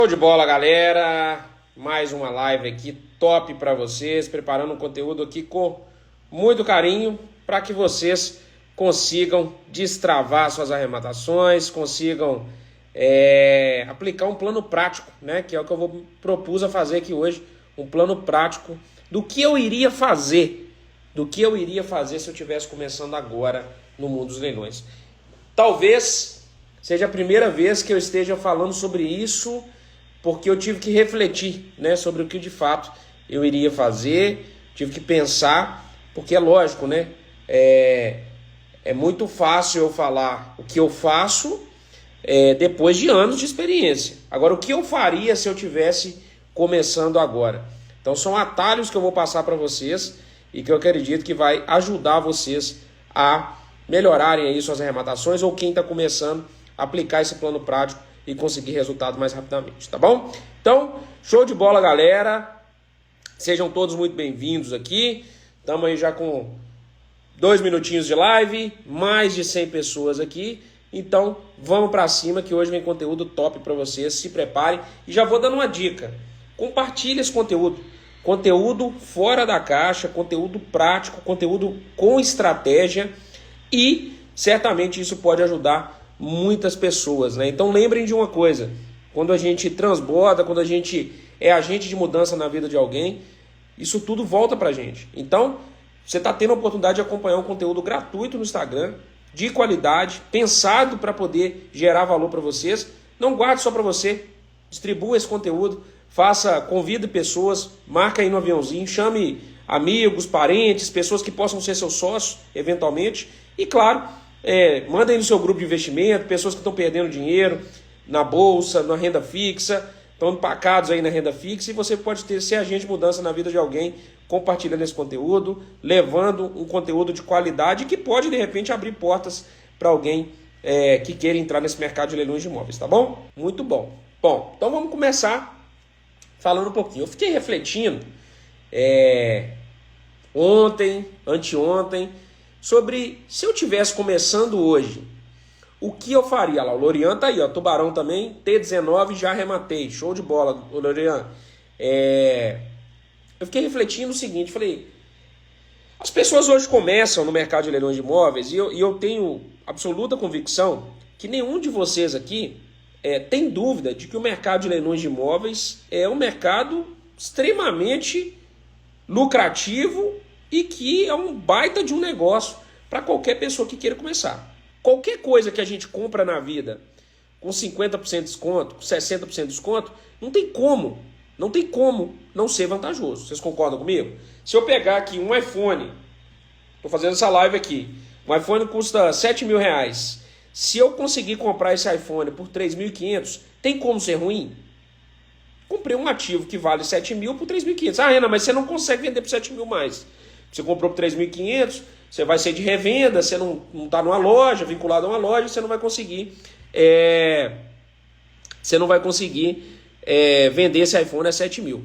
Show de bola, galera! Mais uma live aqui top para vocês, preparando um conteúdo aqui com muito carinho para que vocês consigam destravar suas arrematações, consigam aplicar um plano prático, né? Que é o que eu vou propus a fazer aqui hoje, um plano prático do que eu iria fazer, se eu estivesse começando agora no mundo dos leilões. Talvez seja a primeira vez que eu esteja falando sobre isso, porque eu tive que refletir, né, sobre o que de fato eu iria fazer, tive que pensar, porque é lógico, né, é muito fácil eu falar o que eu faço depois de anos de experiência. Agora, o que eu faria se eu tivesse começando agora? Então, são atalhos que eu vou passar para vocês e que eu acredito que vai ajudar vocês a melhorarem aí suas arrematações, ou quem está começando a aplicar esse plano prático e conseguir resultado mais rapidamente, tá bom? Então, show de bola, galera. Sejam todos muito bem-vindos aqui. Estamos aí já com 2 minutinhos de live, mais de 100 pessoas aqui. Então, vamos para cima que hoje vem conteúdo top para vocês. Se preparem e já vou dando uma dica. Compartilhe esse conteúdo. Conteúdo fora da caixa, conteúdo prático, conteúdo com estratégia, e certamente isso pode ajudar muitas pessoas, né? Então lembrem de uma coisa: quando a gente transborda, quando a gente é agente de mudança na vida de alguém, isso tudo volta pra gente. Então, você está tendo a oportunidade de acompanhar um conteúdo gratuito no Instagram, de qualidade, pensado para poder gerar valor para vocês. Não guarde só para você, distribua esse conteúdo, convide pessoas, marca aí no aviãozinho, chame amigos, parentes, pessoas que possam ser seus sócios, eventualmente, e claro, manda aí no seu grupo de investimento, pessoas que estão perdendo dinheiro na bolsa, na renda fixa, estão empacados aí na renda fixa, e você pode ser agente de mudança na vida de alguém, compartilhando esse conteúdo, levando um conteúdo de qualidade que pode, de repente, abrir portas para alguém que queira entrar nesse mercado de leilões de imóveis, tá bom? Muito bom. Bom, então vamos começar falando um pouquinho. Eu fiquei refletindo ontem, anteontem, sobre se eu tivesse começando hoje, o que eu faria lá. O Lorian tá aí, ó, Tubarão também, T19, já arrematei, show de bola, Lorian. Eu fiquei refletindo o seguinte, falei, as pessoas hoje começam no mercado de leilões de imóveis, e eu tenho absoluta convicção que nenhum de vocês aqui tem dúvida de que o mercado de leilões de imóveis é um mercado extremamente lucrativo e que é um baita de um negócio para qualquer pessoa que queira começar. Qualquer coisa que a gente compra na vida com 50% de desconto, com 60% de desconto, não tem como não ser vantajoso. Vocês concordam comigo? Se eu pegar aqui um iPhone, estou fazendo essa live aqui, um iPhone custa R$7.000. Se eu conseguir comprar esse iPhone por 3.500, tem como ser ruim? Comprei um ativo que vale 7.000 por 3.500. Ah, Renan, mas você não consegue vender por 7.000 mais. Você comprou por 3.500, você vai ser de revenda, você não está numa loja, vinculado a uma loja, você não vai conseguir, vender esse iPhone a 7.000.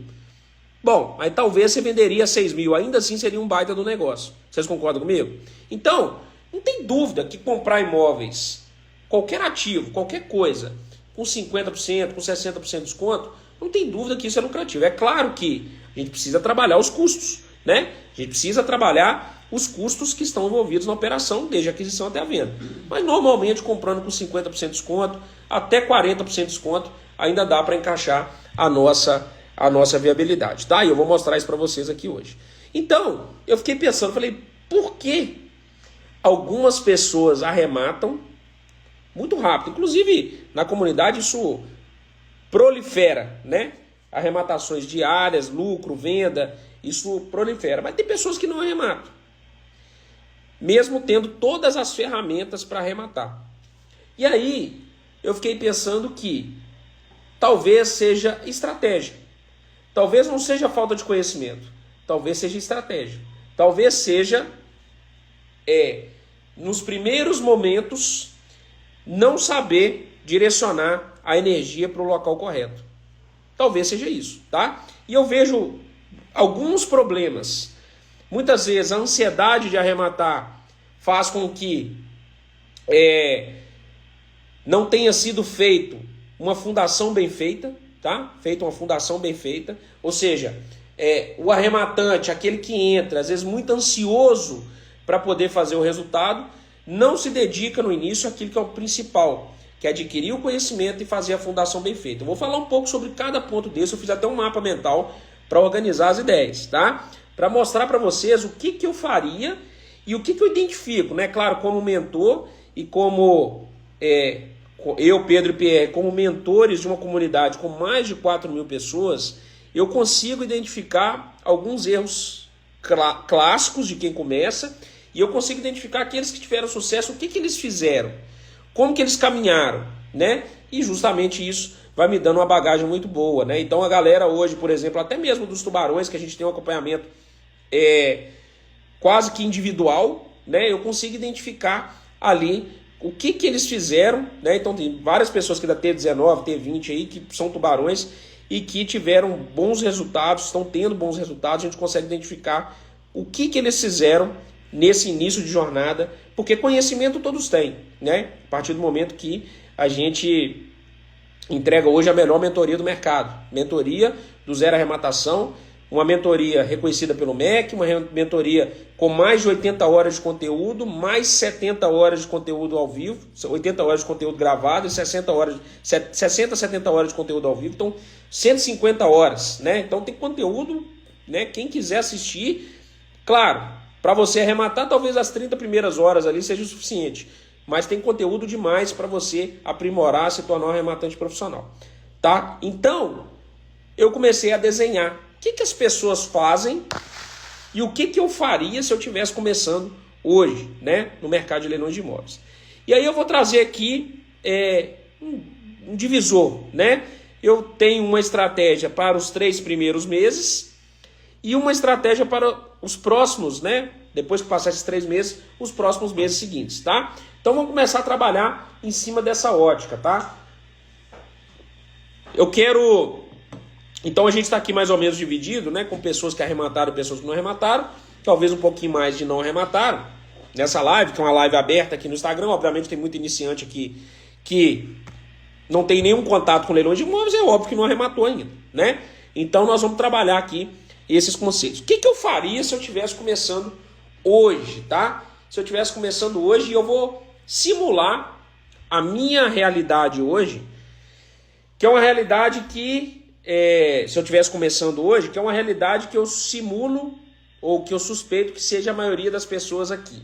Bom, aí talvez você venderia a 6.000, ainda assim seria um baita do negócio. Vocês concordam comigo? Então, não tem dúvida que comprar imóveis, qualquer ativo, qualquer coisa, com 50%, com 60% de desconto, não tem dúvida que isso é lucrativo. É claro que a gente precisa trabalhar os custos, né? A gente precisa trabalhar os custos que estão envolvidos na operação, desde a aquisição até a venda. Mas normalmente comprando com 50% de desconto, até 40% de desconto, ainda dá para encaixar a nossa viabilidade, tá? E eu vou mostrar isso para vocês aqui hoje. Então, eu fiquei pensando, falei, por que algumas pessoas arrematam muito rápido? Inclusive, na comunidade isso prolifera, né? Arrematações diárias, lucro, venda, isso prolifera. Mas tem pessoas que não arrematam, mesmo tendo todas as ferramentas para arrematar. E aí, eu fiquei pensando que talvez seja estratégia. Talvez não seja falta de conhecimento. Talvez seja estratégia. Talvez seja, nos primeiros momentos, não saber direcionar a energia para o local correto. Talvez seja isso, tá? E eu vejo alguns problemas. Muitas vezes a ansiedade de arrematar faz com que não tenha sido feito uma fundação bem feita, tá? Feita uma fundação bem feita, ou seja, o arrematante, aquele que entra, às vezes muito ansioso para poder fazer o resultado, não se dedica no início àquilo que é o principal, que é adquirir o conhecimento e fazer a fundação bem feita. Eu vou falar um pouco sobre cada ponto desse, eu fiz até um mapa mental para organizar as ideias, tá? Para mostrar para vocês o que eu faria e o que eu identifico, né? Claro, como mentor e como eu, Pedro e Pierre, como mentores de uma comunidade com mais de 4.000 pessoas, eu consigo identificar alguns erros clássicos de quem começa e eu consigo identificar aqueles que tiveram sucesso, o que eles fizeram, como que eles caminharam, né? E justamente isso vai me dando uma bagagem muito boa, né? Então a galera hoje, por exemplo, até mesmo dos tubarões, que a gente tem um acompanhamento quase que individual, né? Eu consigo identificar ali o que eles fizeram, né? Então tem várias pessoas que da T19, T20 aí, que são tubarões e que tiveram bons resultados, estão tendo bons resultados, a gente consegue identificar o que eles fizeram nesse início de jornada, porque conhecimento todos têm, né? A partir do momento que a gente entrega hoje a melhor mentoria do mercado, mentoria do zero arrematação, uma mentoria reconhecida pelo MEC, uma mentoria com mais de 80 horas de conteúdo, mais 70 horas de conteúdo ao vivo, 80 horas de conteúdo gravado e 60, 70 horas de conteúdo ao vivo, então 150 horas, né? Então tem conteúdo, né? Quem quiser assistir, claro, para você arrematar, talvez as 30 primeiras horas ali seja o suficiente, mas tem conteúdo demais para você aprimorar, se tornar um arrematante profissional, tá? Então, eu comecei a desenhar o que as pessoas fazem e o que eu faria se eu estivesse começando hoje, né, no mercado de leilões de imóveis. E aí eu vou trazer aqui um divisor, né? Eu tenho uma estratégia para os 3 primeiros meses e uma estratégia para os próximos, né? Depois que passar esses 3 meses, os próximos meses seguintes, tá? Então vamos começar a trabalhar em cima dessa ótica, tá? Eu quero... Então a gente está aqui mais ou menos dividido, né? Com pessoas que arremataram e pessoas que não arremataram. Talvez um pouquinho mais de não arremataram. Nessa live, que é uma live aberta aqui no Instagram. Obviamente tem muito iniciante aqui que não tem nenhum contato com leilões de imóveis. É óbvio que não arrematou ainda, né? Então nós vamos trabalhar aqui esses conceitos. O que eu faria se eu estivesse começando hoje, tá? Se eu estivesse começando hoje, eu vou simular a minha realidade hoje, que é uma realidade que, se eu estivesse começando hoje, que é uma realidade que eu simulo ou que eu suspeito que seja a maioria das pessoas aqui,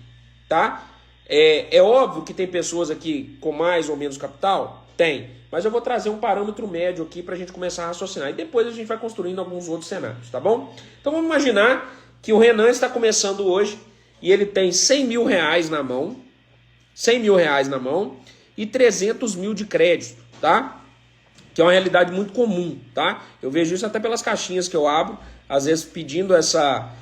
tá? É óbvio que tem pessoas aqui com mais ou menos capital? Tem, mas eu vou trazer um parâmetro médio aqui para a gente começar a raciocinar e depois a gente vai construindo alguns outros cenários, tá bom? Então vamos imaginar que o Renan está começando hoje e ele tem 100 mil reais na mão, 100 mil reais na mão e 300 mil de crédito, tá? Que é uma realidade muito comum, tá? Eu vejo isso até pelas caixinhas que eu abro, às vezes pedindo essa...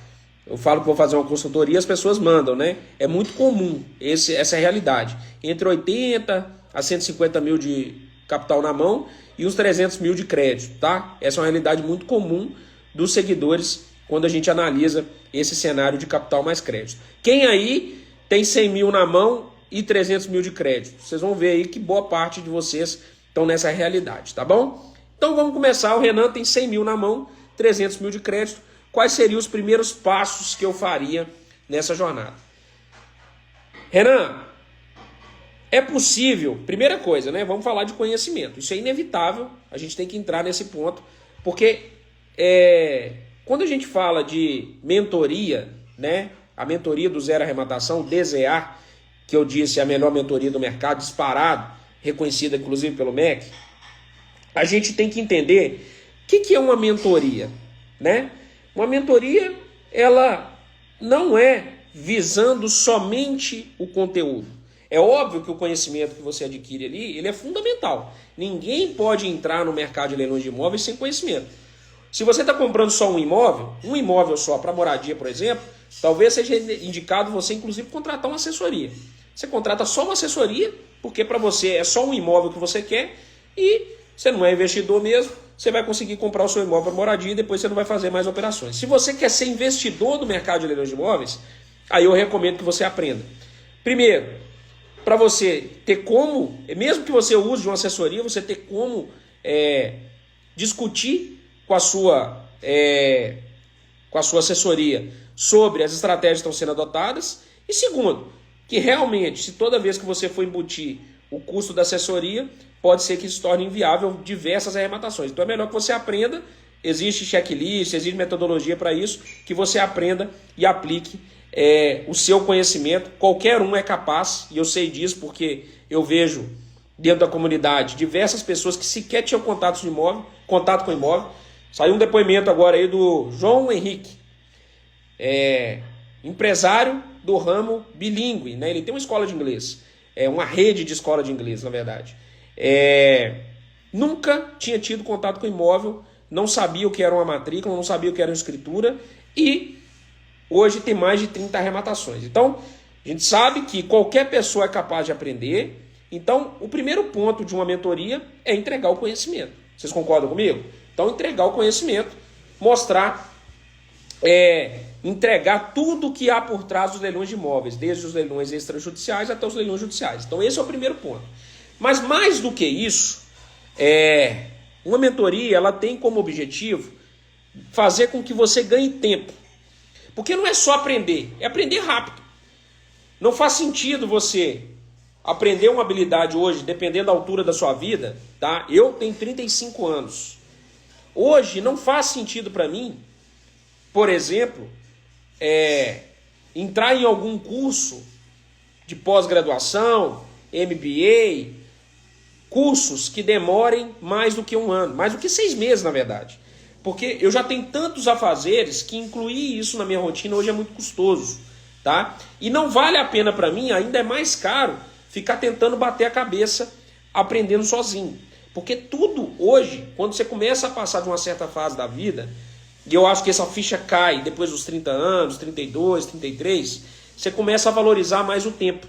Eu falo que vou fazer uma consultoria, as pessoas mandam, né? É muito comum essa realidade. Entre 80 a 150 mil de capital na mão e os 300 mil de crédito, tá? Essa é uma realidade muito comum dos seguidores quando a gente analisa esse cenário de capital mais crédito. Quem aí tem 100 mil na mão e 300 mil de crédito? Vocês vão ver aí que boa parte de vocês estão nessa realidade, tá bom? Então vamos começar. O Renan tem 100 mil na mão, 300 mil de crédito. Quais seriam os primeiros passos que eu faria nessa jornada? Renan, é possível... Primeira coisa, né? Vamos falar de conhecimento. Isso é inevitável, a gente tem que entrar nesse ponto, porque quando a gente fala de mentoria, né? A mentoria do zero arrematação, DZA, que eu disse é a melhor mentoria do mercado, disparado, reconhecida inclusive pelo MEC, a gente tem que entender o que é uma mentoria, né? Uma mentoria, ela não é visando somente o conteúdo. É óbvio que o conhecimento que você adquire ali, ele é fundamental. Ninguém pode entrar no mercado de leilões de imóveis sem conhecimento. Se você está comprando só um imóvel só para moradia, por exemplo, talvez seja indicado você, inclusive, contratar uma assessoria. Você contrata só uma assessoria, porque para você é só um imóvel que você quer e você não é investidor mesmo, você vai conseguir comprar o seu imóvel para moradia e depois você não vai fazer mais operações. Se você quer ser investidor do mercado de leilões de imóveis, aí eu recomendo que você aprenda. Primeiro, para você ter como, mesmo que você use de uma assessoria, você ter como discutir com a sua assessoria sobre as estratégias que estão sendo adotadas. E segundo, que realmente, se toda vez que você for embutir o custo da assessoria, pode ser que isso torne inviável diversas arrematações. Então é melhor que você aprenda, existe checklist, existe metodologia para isso, que você aprenda e aplique o seu conhecimento. Qualquer um é capaz, e eu sei disso porque eu vejo dentro da comunidade diversas pessoas que sequer tinham contato com imóvel. Saiu um depoimento agora aí do João Henrique, empresário do ramo bilíngue, né? Ele tem uma escola de inglês, uma rede de escola de inglês, na verdade. Nunca tinha tido contato com imóvel, não sabia o que era uma matrícula, não sabia o que era uma escritura, e hoje tem mais de 30 arrematações. Então, a gente sabe que qualquer pessoa é capaz de aprender. Então, o primeiro ponto de uma mentoria é entregar o conhecimento. Vocês concordam comigo? Então, entregar o conhecimento, mostrar, entregar tudo que há por trás dos leilões de imóveis, desde os leilões extrajudiciais até os leilões judiciais. Então, esse é o primeiro ponto. Mas, mais do que isso, uma mentoria ela tem como objetivo fazer com que você ganhe tempo. Porque não é só aprender, é aprender rápido. Não faz sentido você aprender uma habilidade hoje, dependendo da altura da sua vida, tá? Eu tenho 35 anos. Hoje não faz sentido para mim, por exemplo, entrar em algum curso de pós-graduação, MBA, cursos que demorem mais do que um ano, mais do que 6 meses, na verdade. Porque eu já tenho tantos afazeres que incluir isso na minha rotina hoje é muito custoso, tá? E não vale a pena para mim, ainda é mais caro, ficar tentando bater a cabeça aprendendo sozinho. Porque tudo hoje, quando você começa a passar de uma certa fase da vida, e eu acho que essa ficha cai depois dos 30 anos, 32, 33, você começa a valorizar mais o tempo.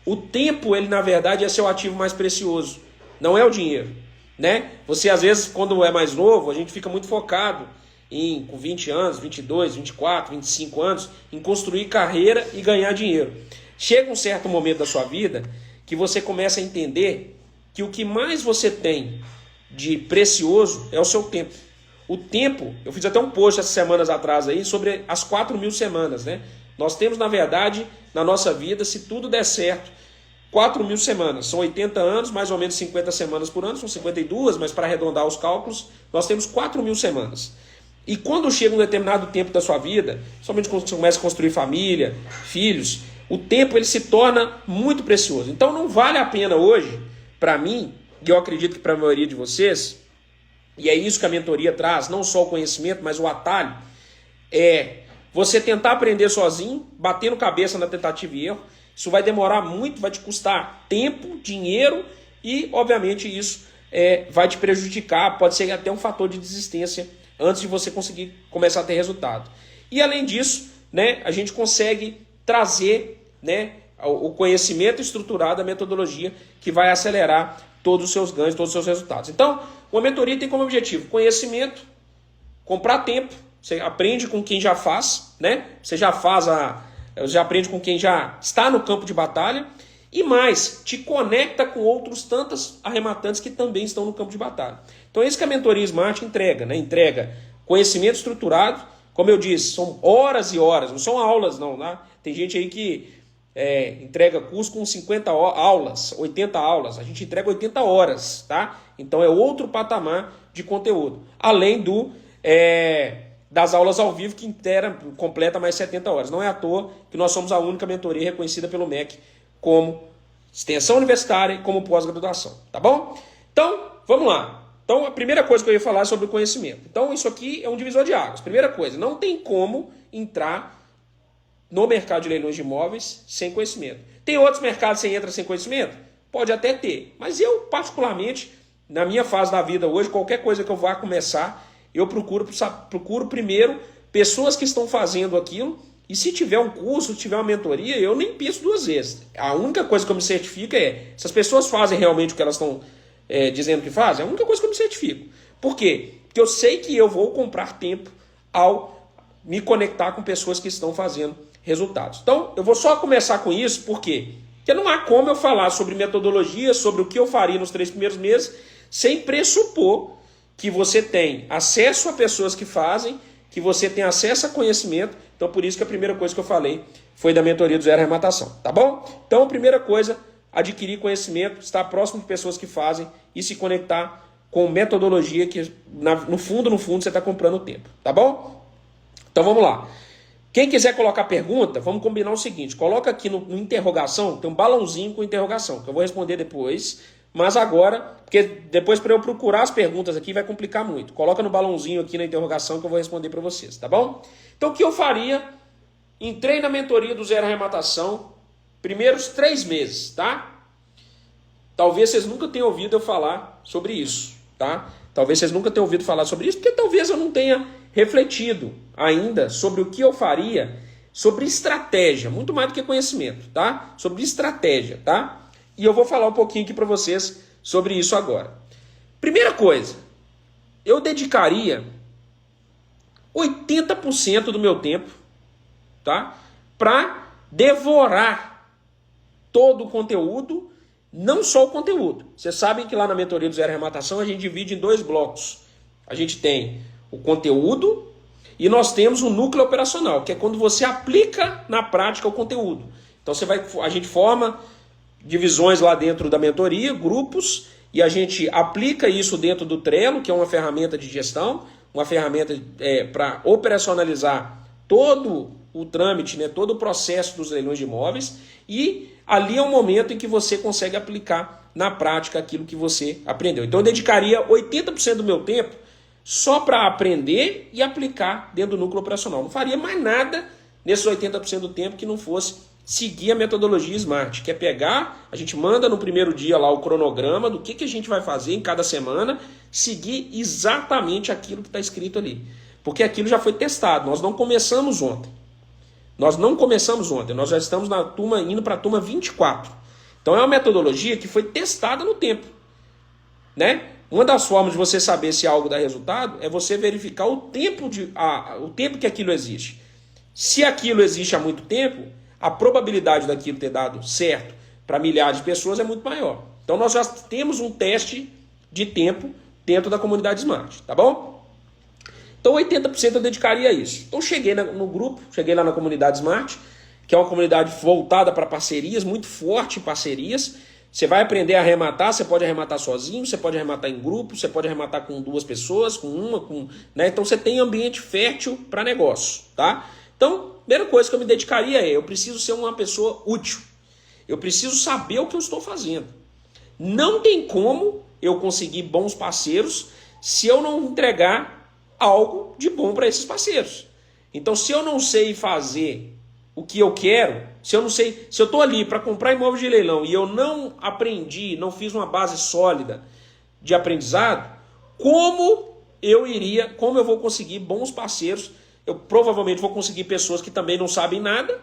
O tempo, ele na verdade é seu ativo mais precioso, não é o dinheiro, né? Você às vezes, quando é mais novo, a gente fica muito focado com 20 anos, 22, 24, 25 anos, em construir carreira e ganhar dinheiro. Chega um certo momento da sua vida que você começa a entender que o que mais você tem de precioso é o seu tempo. O tempo, eu fiz até um post essas semanas atrás aí sobre as 4.000 semanas, né? Nós temos, na verdade, na nossa vida, se tudo der certo, 4.000 semanas. São 80 anos, mais ou menos 50 semanas por ano, são 52, mas para arredondar os cálculos, nós temos 4.000 semanas. E quando chega um determinado tempo da sua vida, somente quando você começa a construir família, filhos, o tempo ele se torna muito precioso. Então não vale a pena hoje, para mim, e eu acredito que para a maioria de vocês, e é isso que a mentoria traz, não só o conhecimento, mas o atalho, você tentar aprender sozinho, batendo cabeça na tentativa e erro. Isso vai demorar muito, vai te custar tempo, dinheiro e, obviamente, isso vai te prejudicar, pode ser até um fator de desistência antes de você conseguir começar a ter resultado. E, além disso, né, a gente consegue trazer, né, o conhecimento estruturado, a metodologia que vai acelerar todos os seus ganhos, todos os seus resultados. Então, uma mentoria tem como objetivo conhecimento, comprar tempo, você aprende com quem já faz, né? Você já aprende com quem já está no campo de batalha e mais, te conecta com outros tantos arrematantes que também estão no campo de batalha. Então é isso que a mentoria Smart entrega, né? Entrega conhecimento estruturado, como eu disse, são horas e horas, não são aulas não, né? Tem gente aí que entrega curso com 50 aulas, 80 aulas, a gente entrega 80 horas, tá? Então é outro patamar de conteúdo, além das aulas ao vivo que completa mais 70 horas. Não é à toa que nós somos a única mentoria reconhecida pelo MEC como extensão universitária e como pós-graduação, tá bom? Então, vamos lá. Então, a primeira coisa que eu ia falar é sobre o conhecimento. Então, isso aqui é um divisor de águas. Primeira coisa, não tem como entrar no mercado de leilões de imóveis sem conhecimento. Tem outros mercados que você entra sem conhecimento? Pode até ter, mas eu, particularmente, na minha fase da vida hoje, qualquer coisa que eu vá começar, eu procuro primeiro pessoas que estão fazendo aquilo, e se tiver um curso, se tiver uma mentoria, eu nem penso duas vezes. A única coisa que eu me certifico se as pessoas fazem realmente o que elas estão dizendo que fazem, é a única coisa que eu me certifico. Por quê? Porque eu sei que eu vou comprar tempo ao me conectar com pessoas que estão fazendo resultados. Então, eu vou só começar com isso, por quê? Porque não há como eu falar sobre metodologia, sobre o que eu faria nos 3 primeiros meses, sem pressupor que você tem acesso a pessoas que fazem, que você tem acesso a conhecimento. Então, por isso que a primeira coisa que eu falei foi da mentoria do Zero Arrematação, tá bom? Então, a primeira coisa, adquirir conhecimento, estar próximo de pessoas que fazem e se conectar com metodologia que, no fundo, você está comprando tempo, tá bom? Então, vamos lá. Quem quiser colocar pergunta, vamos combinar o seguinte, coloca aqui no interrogação, tem um balãozinho com interrogação, que eu vou responder depois, mas agora, porque depois para eu procurar as perguntas aqui vai complicar muito. Coloca no balãozinho aqui na interrogação que eu vou responder para vocês, tá bom? Então, o que eu faria? Entrei na mentoria do Zero Arrematação, primeiros 3 meses, tá? Talvez vocês nunca tenham ouvido eu falar sobre isso, tá? Talvez vocês nunca tenham ouvido falar sobre isso, porque talvez eu não tenha refletido ainda sobre o que eu faria, sobre estratégia, muito mais do que conhecimento, tá? Sobre estratégia, tá? E eu vou falar um pouquinho aqui para vocês sobre isso agora. Primeira coisa, eu dedicaria 80% do meu tempo, tá? Para devorar todo o conteúdo, não só o conteúdo. Vocês sabem que lá na mentoria do Zero Arrematação a gente divide em 2 blocos. A gente tem o conteúdo e nós temos o núcleo operacional, que é quando você aplica na prática o conteúdo. Então a gente forma divisões lá dentro da mentoria, grupos, e a gente aplica isso dentro do Trello, que é uma ferramenta de gestão, uma ferramenta para operacionalizar todo o trâmite, né, todo o processo dos leilões de imóveis, e ali é o momento em que você consegue aplicar na prática aquilo que você aprendeu. Então eu dedicaria 80% do meu tempo só para aprender e aplicar dentro do núcleo operacional. Não faria mais nada nesses 80% do tempo que não fosse seguir a metodologia SMART, que é pegar, a gente manda no primeiro dia lá o cronograma do que a gente vai fazer em cada semana, seguir exatamente aquilo que está escrito ali. Porque aquilo já foi testado, nós não começamos ontem. Nós já estamos na turma, indo para a turma 24. Então é uma metodologia que foi testada no tempo, né? Uma das formas de você saber se algo dá resultado é você verificar o tempo que aquilo existe. Se aquilo existe há muito tempo, a probabilidade daquilo ter dado certo para milhares de pessoas é muito maior. Então nós já temos um teste de tempo dentro da comunidade SMART, tá bom? Então 80% eu dedicaria a isso. Então cheguei no grupo, cheguei lá na comunidade SMART, que é uma comunidade voltada para parcerias, muito forte em parcerias. Você vai aprender a arrematar, você pode arrematar sozinho, você pode arrematar em grupo, você pode arrematar com 2 pessoas, com uma, né? Então você tem ambiente fértil para negócio, tá? Então, a primeira coisa que eu me dedicaria eu preciso ser uma pessoa útil. Eu preciso saber o que eu estou fazendo. Não tem como eu conseguir bons parceiros se eu não entregar algo de bom para esses parceiros. Então, se eu não sei fazer o que eu quero, se eu estou ali para comprar imóvel de leilão e eu não aprendi, não fiz uma base sólida de aprendizado, como eu vou conseguir bons parceiros? Eu provavelmente vou conseguir pessoas que também não sabem nada,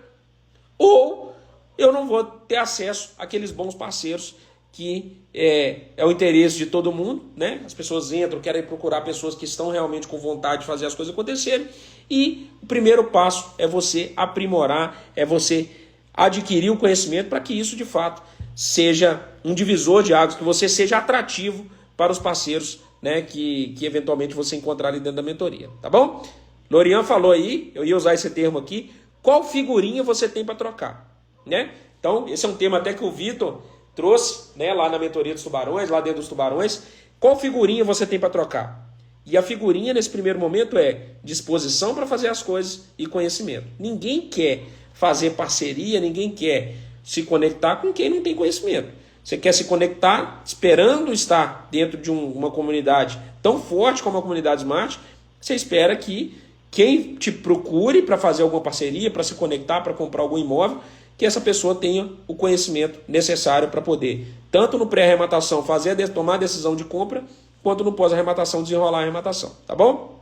ou eu não vou ter acesso àqueles bons parceiros que é o interesse de todo mundo, né? As pessoas entram, querem procurar pessoas que estão realmente com vontade de fazer as coisas acontecerem, e o primeiro passo é você aprimorar, é você adquirir o conhecimento para que isso de fato seja um divisor de águas, que você seja atrativo para os parceiros, né, que eventualmente você encontrar ali dentro da mentoria, tá bom? Lorian falou aí, eu ia usar esse termo aqui, qual figurinha você tem para trocar, né? Então, esse é um tema até que o Vitor trouxe, né, lá na mentoria dos tubarões, lá dentro dos tubarões. Qual figurinha você tem para trocar? E a figurinha nesse primeiro momento é disposição para fazer as coisas e conhecimento. Ninguém quer fazer parceria, ninguém quer se conectar com quem não tem conhecimento. Você quer se conectar esperando estar dentro de uma comunidade tão forte como a comunidade SMART, você espera que quem te procure para fazer alguma parceria, para se conectar, para comprar algum imóvel, que essa pessoa tenha o conhecimento necessário para poder, tanto no pré-arrematação, tomar a decisão de compra, quanto no pós-arrematação, desenrolar a arrematação. Tá bom?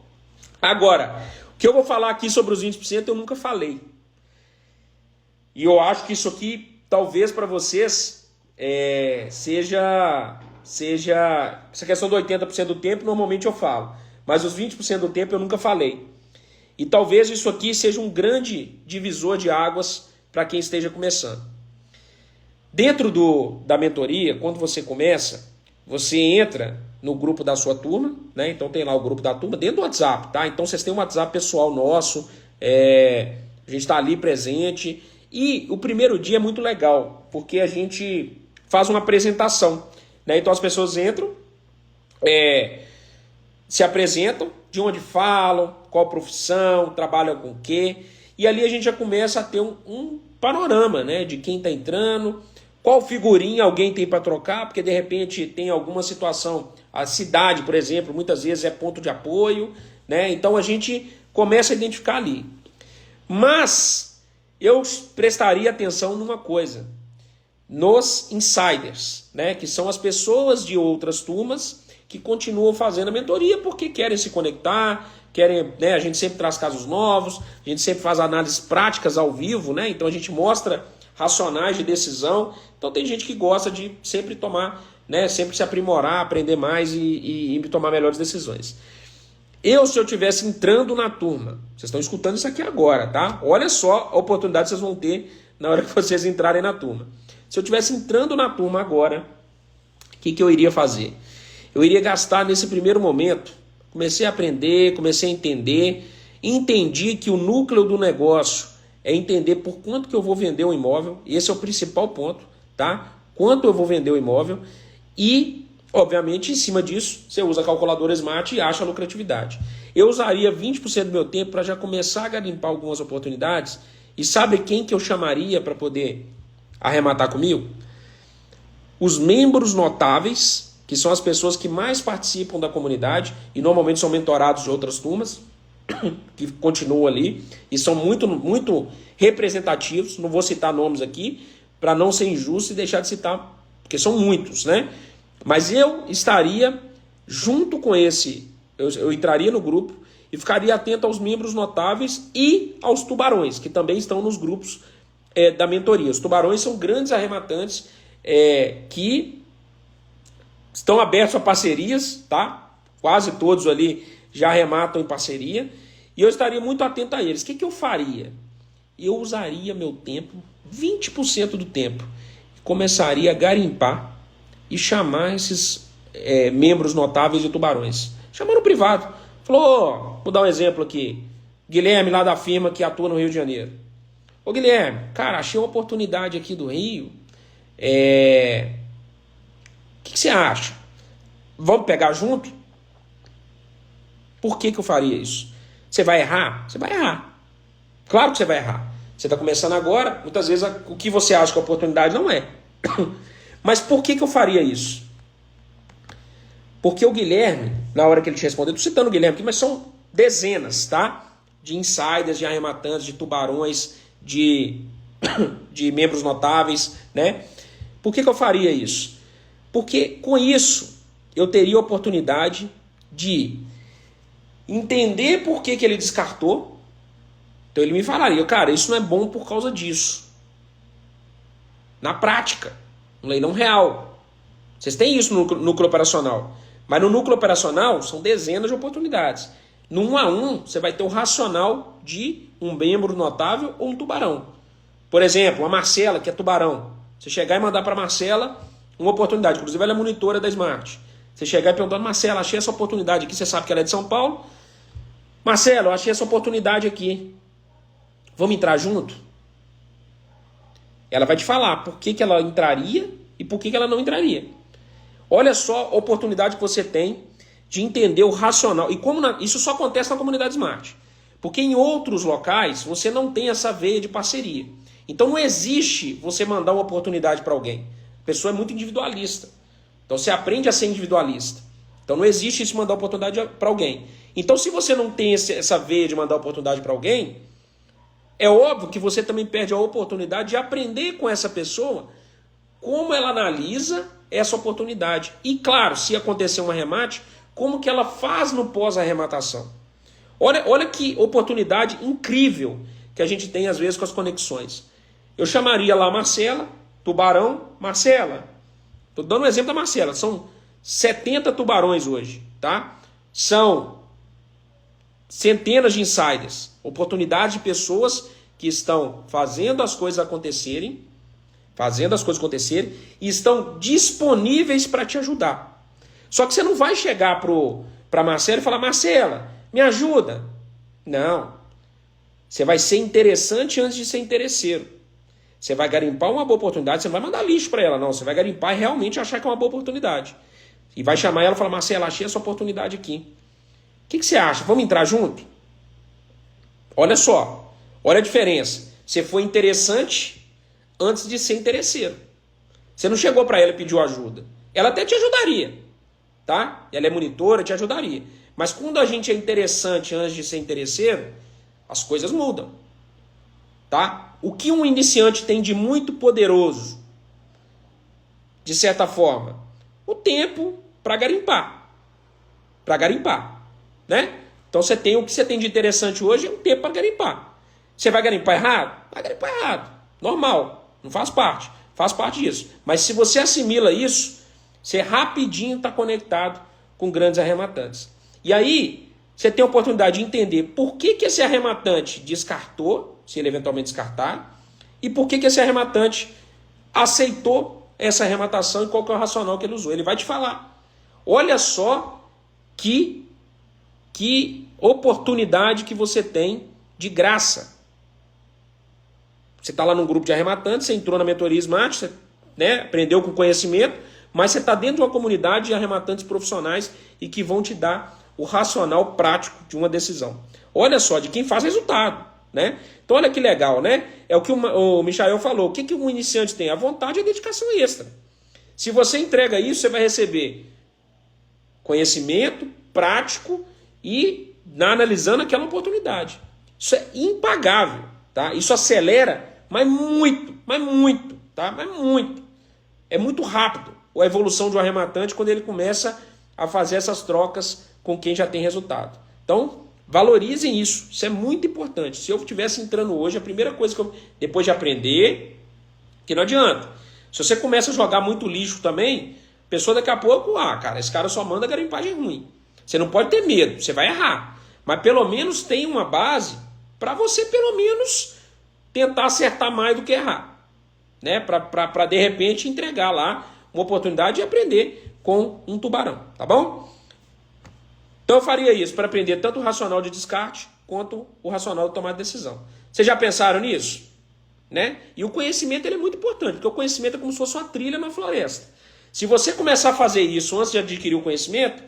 Agora, o que eu vou falar aqui sobre os 20% eu nunca falei. E eu acho que isso aqui, talvez para vocês, seja essa questão do 80% do tempo, normalmente eu falo. Mas os 20% do tempo eu nunca falei. E talvez isso aqui seja um grande divisor de águas para quem esteja começando. Dentro da mentoria, quando você começa, você entra no grupo da sua turma, né? Então tem lá o grupo da turma dentro do WhatsApp, tá? Então vocês têm um WhatsApp pessoal nosso, a gente está ali presente. E o primeiro dia é muito legal, porque a gente faz uma apresentação, né? Então as pessoas entram, se apresentam, de onde falam, qual profissão, trabalham com o quê, e ali a gente já começa a ter um panorama, né? De quem está entrando, qual figurinha alguém tem para trocar, porque de repente tem alguma situação, a cidade, por exemplo, muitas vezes é ponto de apoio, né? Então a gente começa a identificar ali. Mas eu prestaria atenção numa coisa, nos insiders, né? Que são as pessoas de outras turmas que continuam fazendo a mentoria porque querem se conectar, querem, né? A gente sempre traz casos novos, a gente sempre faz análises práticas ao vivo, né? Então a gente mostra racionais de decisão. Então tem gente que gosta de sempre tomar, né? Sempre se aprimorar, aprender mais e tomar melhores decisões. Se eu estivesse entrando na turma, vocês estão escutando isso aqui agora, tá? Olha só a oportunidade que vocês vão ter na hora que vocês entrarem na turma. Se eu estivesse entrando na turma agora, o que eu iria fazer? Eu iria gastar nesse primeiro momento, comecei a aprender, comecei a entender, entendi que o núcleo do negócio é entender por quanto que eu vou vender o imóvel, esse é o principal ponto, tá? Quanto eu vou vender o imóvel e, obviamente, em cima disso, você usa a calculadora Smart e acha a lucratividade. Eu usaria 20% do meu tempo para já começar a garimpar algumas oportunidades e sabe quem que eu chamaria para poder arrematar comigo? Os membros notáveis, que são as pessoas que mais participam da comunidade e normalmente são mentorados de outras turmas, que continuam ali e são muito, muito representativos. Não vou citar nomes aqui para não ser injusto e deixar de citar, porque são muitos, né? Mas eu estaria junto com eu entraria no grupo e ficaria atento aos membros notáveis e aos tubarões, que também estão nos grupos da mentoria. Os tubarões são grandes arrematantes que estão abertos a parcerias, tá? Quase todos ali já arrematam em parceria, e eu estaria muito atento a eles. O que eu faria? Eu usaria meu tempo, 20% do tempo, começaria a garimpar e chamar esses membros notáveis de tubarões. Chamando no privado. Falou, vou dar um exemplo aqui, Guilherme lá da firma que atua no Rio de Janeiro. Ô Guilherme, cara, achei uma oportunidade aqui do Rio, o que você acha? Vamos pegar junto? Por que eu faria isso? Você vai errar? Você vai errar. Claro que você vai errar. Você está começando agora, muitas vezes o que você acha que é oportunidade não é. Mas por que eu faria isso? Porque o Guilherme, na hora que ele te respondeu, estou citando o Guilherme aqui, mas são dezenas, tá? De insiders, de arrematantes, de tubarões, de membros notáveis, né? Por que eu faria isso? Porque com isso eu teria a oportunidade de entender por que ele descartou. Então ele me falaria, cara, isso não é bom por causa disso. Na prática, no leilão real. Vocês têm isso no núcleo operacional. Mas no núcleo operacional são dezenas de oportunidades. No 1 a 1, você vai ter o racional de um membro notável ou um tubarão. Por exemplo, a Marcela, que é tubarão. Você chegar e mandar para a Marcela uma oportunidade. Inclusive, ela é monitora da Smart. Você chegar e perguntar, Marcela, achei essa oportunidade aqui. Você sabe que ela é de São Paulo. Marcelo, eu achei essa oportunidade aqui. Vamos entrar junto? Ela vai te falar por que ela entraria e por que ela não entraria. Olha só a oportunidade que você tem de entender o racional. E como isso só acontece na comunidade Smart. Porque em outros locais você não tem essa veia de parceria. Então não existe você mandar uma oportunidade para alguém. A pessoa é muito individualista. Então você aprende a ser individualista. Então não existe isso de mandar oportunidade para alguém. Então se você não tem essa veia de mandar oportunidade para alguém, é óbvio que você também perde a oportunidade de aprender com essa pessoa como ela analisa essa oportunidade. E claro, se acontecer um arremate, como que ela faz no pós-arrematação. Olha que oportunidade incrível que a gente tem às vezes com as conexões. Eu chamaria lá a Marcela, tubarão, Marcela. Estou dando um exemplo da Marcela. São 70 tubarões hoje, tá? São centenas de insiders, oportunidades de pessoas que estão fazendo as coisas acontecerem, e estão disponíveis para te ajudar. Só que você não vai chegar para Marcela e falar, Marcela, me ajuda. Não. Você vai ser interessante antes de ser interesseiro. Você vai garimpar uma boa oportunidade, você não vai mandar lixo para ela, não. Você vai garimpar e realmente achar que é uma boa oportunidade. E vai chamar ela e falar, Marcela, achei essa oportunidade aqui. O que você acha? Vamos entrar junto? Olha só, olha a diferença. Você foi interessante antes de ser interesseiro. Você não chegou para ela e pediu ajuda. Ela até te ajudaria, tá? Ela é monitora, te ajudaria. Mas quando a gente é interessante antes de ser interesseiro, as coisas mudam, tá? O que um iniciante tem de muito poderoso, de certa forma? O tempo para garimpar. Para garimpar, né? Então você tem o que você tem de interessante hoje é um tempo para garimpar. Você vai garimpar errado? Vai garimpar errado. Normal. Não faz parte. Faz parte disso. Mas se você assimila isso, você rapidinho está conectado com grandes arrematantes. E aí, você tem a oportunidade de entender por que esse arrematante descartou, se ele eventualmente descartar, e por que esse arrematante aceitou essa arrematação e qual que é o racional que ele usou. Ele vai te falar. Olha só que oportunidade que você tem de graça. Você está lá num grupo de arrematantes, você entrou na mentoria Smart, você, né, aprendeu com conhecimento, mas você está dentro de uma comunidade de arrematantes profissionais e que vão te dar o racional prático de uma decisão. Olha só, de quem faz resultado, né? Então olha que legal, né? É o que o Michael falou. O que um iniciante tem? A vontade e a dedicação extra. Se você entrega isso, você vai receber conhecimento prático e analisando aquela oportunidade. Isso é impagável, tá? Isso acelera, mas muito, tá? Mas muito. É muito rápido a evolução de um arrematante quando ele começa a fazer essas trocas com quem já tem resultado. Então, valorizem isso. Isso é muito importante. Se eu estivesse entrando hoje, a primeira coisa que eu... Depois de aprender, que não adianta. Se você começa a jogar muito lixo também, a pessoa daqui a pouco, cara, esse cara só manda garimpagem ruim. Você não pode ter medo, você vai errar. Mas pelo menos tem uma base para você, pelo menos, tentar acertar mais do que errar. Né? Para de repente, entregar lá uma oportunidade de aprender com um tubarão. Tá bom? Então eu faria isso para aprender tanto o racional de descarte quanto o racional de tomar decisão. Vocês já pensaram nisso? Né? E o conhecimento ele é muito importante, porque o conhecimento é como se fosse uma trilha na floresta. Se você começar a fazer isso antes de adquirir o conhecimento,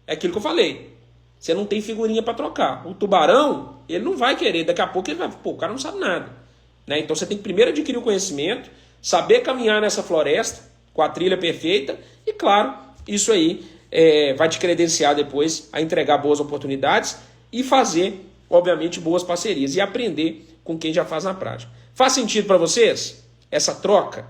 é aquilo que eu falei. Você não tem figurinha para trocar. O tubarão, ele não vai querer. Daqui a pouco ele vai... Pô, o cara não sabe nada. Né? Então você tem que primeiro adquirir o conhecimento, saber caminhar nessa floresta com a trilha perfeita e, claro, isso aí vai te credenciar depois a entregar boas oportunidades e fazer, obviamente, boas parcerias e aprender com quem já faz na prática. Faz sentido para vocês essa troca?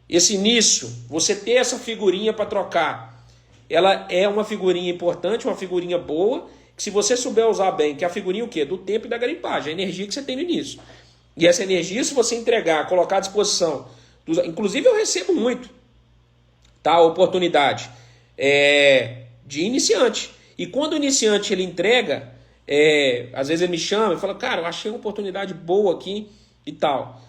Esse início, você ter essa figurinha para trocar, ela é uma figurinha importante, uma figurinha boa, que se você souber usar bem, que é a figurinha o quê? Do tempo e da garimpagem, a energia que você tem no início. E essa energia, se você entregar, colocar à disposição, inclusive eu recebo muito, tá? A oportunidade de iniciante. E quando o iniciante ele entrega, às vezes ele me chama e fala, cara, eu achei uma oportunidade boa aqui e tal.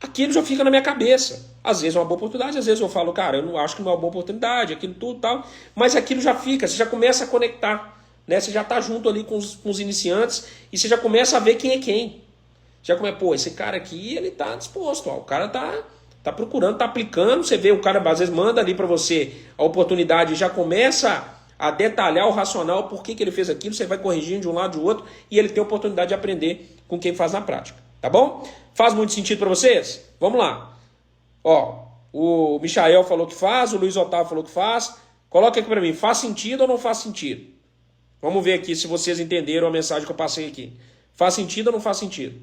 Aquilo já fica na minha cabeça. Às vezes é uma boa oportunidade, às vezes eu falo, cara, eu não acho que não é uma boa oportunidade, aquilo tudo tal. Mas aquilo já fica, você já começa a conectar, né? Você já está junto ali com os iniciantes e você já começa a ver quem é quem. Já começa, pô, esse cara aqui, ele tá disposto, ó, o cara tá procurando, tá aplicando, você vê, o cara às vezes manda ali para você a oportunidade e já começa a detalhar o racional, por que ele fez aquilo, você vai corrigindo de um lado e do outro e ele tem a oportunidade de aprender com quem faz na prática. Tá bom? Faz muito sentido para vocês? Vamos lá. Ó, o Michael falou que faz, o Luiz Otávio falou que faz. Coloca aqui para mim, faz sentido ou não faz sentido? Vamos ver aqui se vocês entenderam a mensagem que eu passei aqui. Faz sentido ou não faz sentido?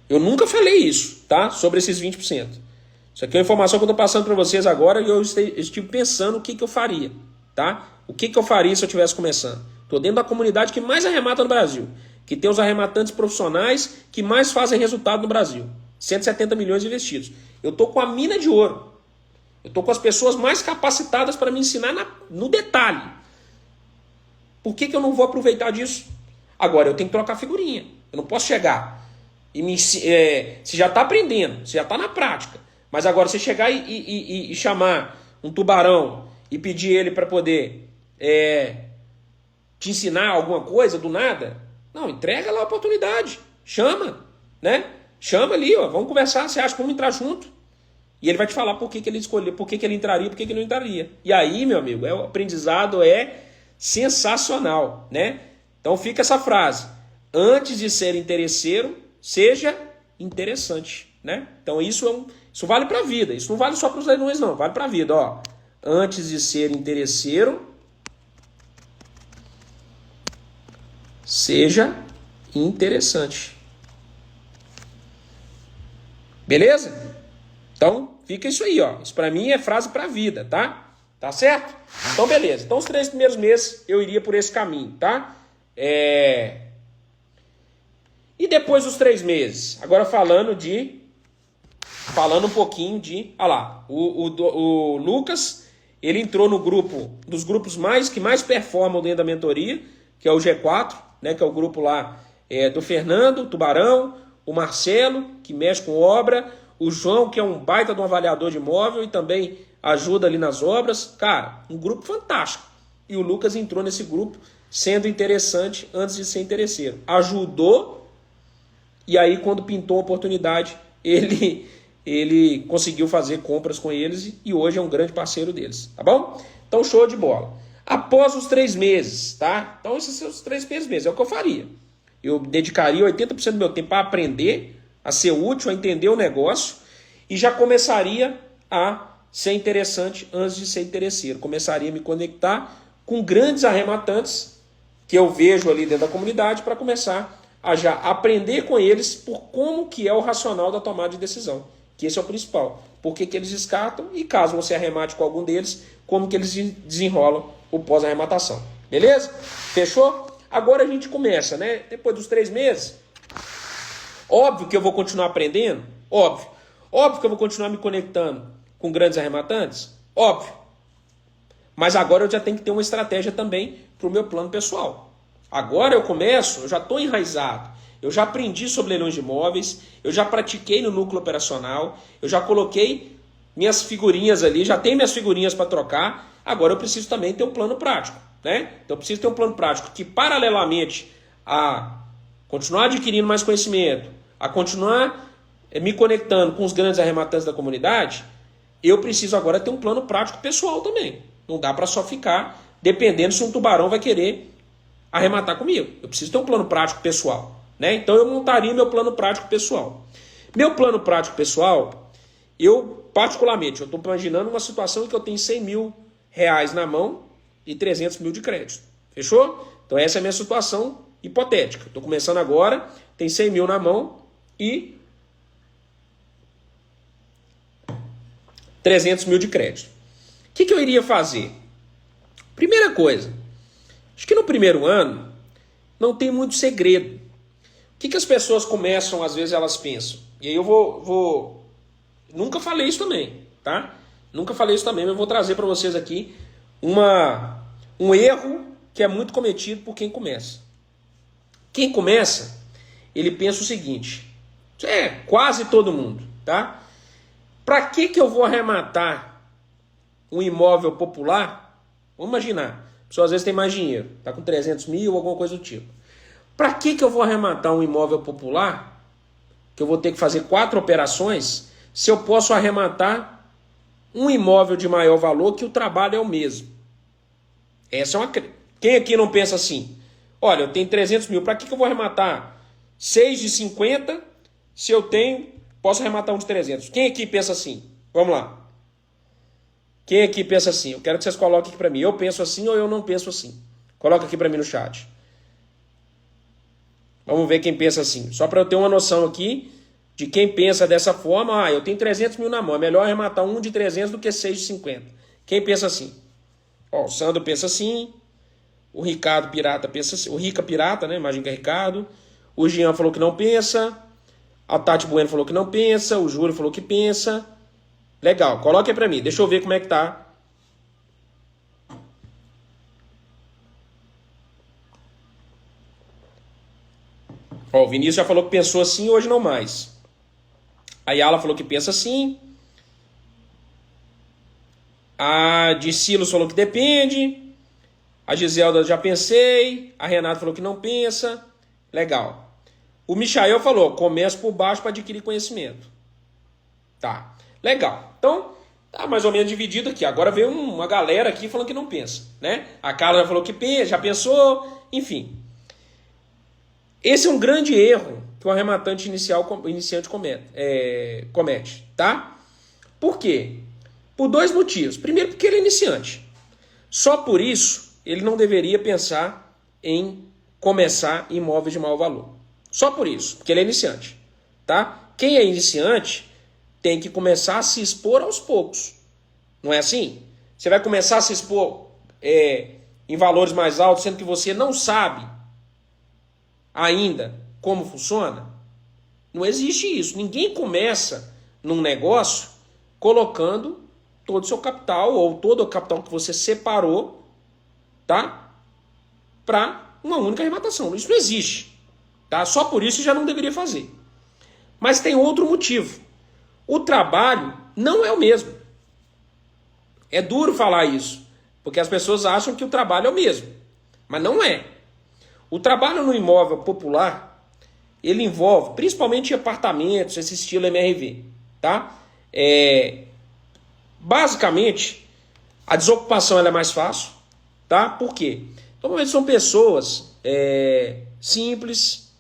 Eu nunca falei isso, tá? Sobre esses 20%. Isso aqui é uma informação que eu estou passando para vocês agora e eu estive pensando o que eu faria, tá? O que eu faria se eu estivesse começando? Estou dentro da comunidade que mais arremata no Brasil, que tem os arrematantes profissionais que mais fazem resultado no Brasil. 170 milhões investidos. Eu estou com a mina de ouro. Eu estou com as pessoas mais capacitadas para me ensinar no detalhe. Por que eu não vou aproveitar disso? Agora, eu tenho que trocar figurinha. Eu não posso chegar e se já está aprendendo, se já está na prática, Mas agora você chegar e chamar um tubarão e pedir ele para poder te ensinar alguma coisa do nada, não, entrega lá a oportunidade, chama, né? Chama ali, ó, vamos conversar, você acha que vamos entrar junto? E ele vai te falar por que ele escolheu, por que ele entraria, por que ele não entraria. E aí, meu amigo, o aprendizado é sensacional, né? Então fica essa frase: antes de ser interesseiro, seja interessante, né? Então isso vale para a vida, isso não vale só para os leilões não, vale para a vida, ó. Antes de ser interesseiro, seja interessante. Beleza? Então, fica isso aí, ó. Isso para mim é frase para a vida, tá? Tá certo? Então, beleza. Então, os 3 primeiros meses eu iria por esse caminho, tá? E depois dos 3 meses? Agora falando um pouquinho de... Olha lá, o Lucas, ele entrou no grupo, dos grupos que mais performam dentro da mentoria, que é o G4, né? Que é o grupo lá do Fernando, o Tubarão, o Marcelo, que mexe com obra, o João, que é um baita de um avaliador de imóvel e também ajuda ali nas obras. Cara, um grupo fantástico. E o Lucas entrou nesse grupo sendo interessante antes de ser interesseiro. Ajudou, e aí quando pintou a oportunidade, ele conseguiu fazer compras com eles e hoje é um grande parceiro deles, tá bom? Então, show de bola. Após os 3 meses, tá? Então, esses são os 3 primeiros meses, é o que eu faria. Eu dedicaria 80% do meu tempo para aprender, a ser útil, a entender o negócio e já começaria a ser interessante antes de ser interesseiro. Começaria a me conectar com grandes arrematantes que eu vejo ali dentro da comunidade para começar a já aprender com eles por como que é o racional da tomada de decisão. Que esse é o principal. Por que eles descartam e caso você arremate com algum deles, como que eles desenrolam o pós-arrematação. Beleza? Fechou? Agora a gente começa, né? Depois dos 3 meses, óbvio que eu vou continuar aprendendo, óbvio. Óbvio que eu vou continuar me conectando com grandes arrematantes, óbvio. Mas agora eu já tenho que ter uma estratégia também para o meu plano pessoal. Agora eu já estou enraizado, eu já aprendi sobre leilões de imóveis, eu já pratiquei no núcleo operacional, eu já coloquei minhas figurinhas ali, já tenho minhas figurinhas para trocar, agora eu preciso também ter um plano prático, né? Então eu preciso ter um plano prático que, paralelamente a continuar adquirindo mais conhecimento, a continuar me conectando com os grandes arrematantes da comunidade, eu preciso agora ter um plano prático pessoal também. Não dá para só ficar dependendo se um tubarão vai querer arrematar comigo. Eu preciso ter um plano prático pessoal, né? Então eu montaria meu plano prático pessoal. Meu plano prático pessoal, eu particularmente, eu estou imaginando uma situação em que eu tenho 100 mil reais na mão e 300 mil de crédito. Fechou? Então essa é a minha situação hipotética. Estou começando agora, tem 100 mil na mão e 300 mil de crédito. O que eu iria fazer? Primeira coisa, acho que no primeiro ano não tem muito segredo. O que as pessoas começam, às vezes elas pensam? E aí eu vou... Nunca falei isso também, tá? Nunca falei isso também, mas eu vou trazer para vocês aqui um erro que é muito cometido por quem começa. Quem começa, ele pensa o seguinte, quase todo mundo, tá? Para que eu vou arrematar um imóvel popular? Vamos imaginar, a pessoa às vezes tem mais dinheiro, tá com 300 mil, alguma coisa do tipo. Para que eu vou arrematar um imóvel popular, que eu vou ter que fazer 4 operações, se eu posso arrematar um imóvel de maior valor que o trabalho é o mesmo? Essa é uma... Quem aqui não pensa assim? Olha, eu tenho 300 mil, para que eu vou arrematar 6 de 50 se eu posso arrematar um de 300? Quem aqui pensa assim? Vamos lá. Quem aqui pensa assim? Eu quero que vocês coloquem aqui para mim. Eu penso assim ou eu não penso assim? Coloca aqui para mim no chat. Vamos ver quem pensa assim. Só para eu ter uma noção aqui de quem pensa dessa forma. Eu tenho 300 mil na mão. É melhor arrematar um de 300 do que 6 de 50. Quem pensa assim? O Sandro pensa assim. O Ricardo Pirata pensa assim. O Rica Pirata, né? Imagina que é Ricardo. O Jean falou que não pensa. A Tati Bueno falou que não pensa. O Júlio falou que pensa. Legal. Coloque aí pra mim. Deixa eu ver como é que tá. O Vinícius já falou que pensou assim, hoje não mais. A Yala falou que pensa assim. A de Silos falou que depende. A Giselda, já pensei. A Renata falou que não pensa. Legal. O Michael falou, começa por baixo para adquirir conhecimento. Tá, legal. Então, tá mais ou menos dividido aqui. Agora veio uma galera aqui falando que não pensa, né? A Carla já falou que pensa, já pensou, enfim. Esse é um grande erro que o arrematante iniciante comete, tá? Por quê? Por dois motivos. Primeiro, porque ele é iniciante. Só por isso, ele não deveria pensar em começar imóveis de mau valor. Só por isso, porque ele é iniciante, tá? Quem é iniciante tem que começar a se expor aos poucos. Não é assim? Você vai começar a se expor em valores mais altos, sendo que você não sabe ainda como funciona? Não existe isso. Ninguém começa num negócio colocando todo o seu capital ou todo o capital que você separou, tá? Para uma única arrematação. Isso não existe, tá? Só por isso já não deveria fazer. Mas tem outro motivo. O trabalho não é o mesmo. É duro falar isso, porque as pessoas acham que o trabalho é o mesmo, mas não é. O trabalho no imóvel popular, ele envolve, principalmente apartamentos, esse estilo MRV, tá? Basicamente, a desocupação ela é mais fácil, tá? Por quê? Normalmente são pessoas simples,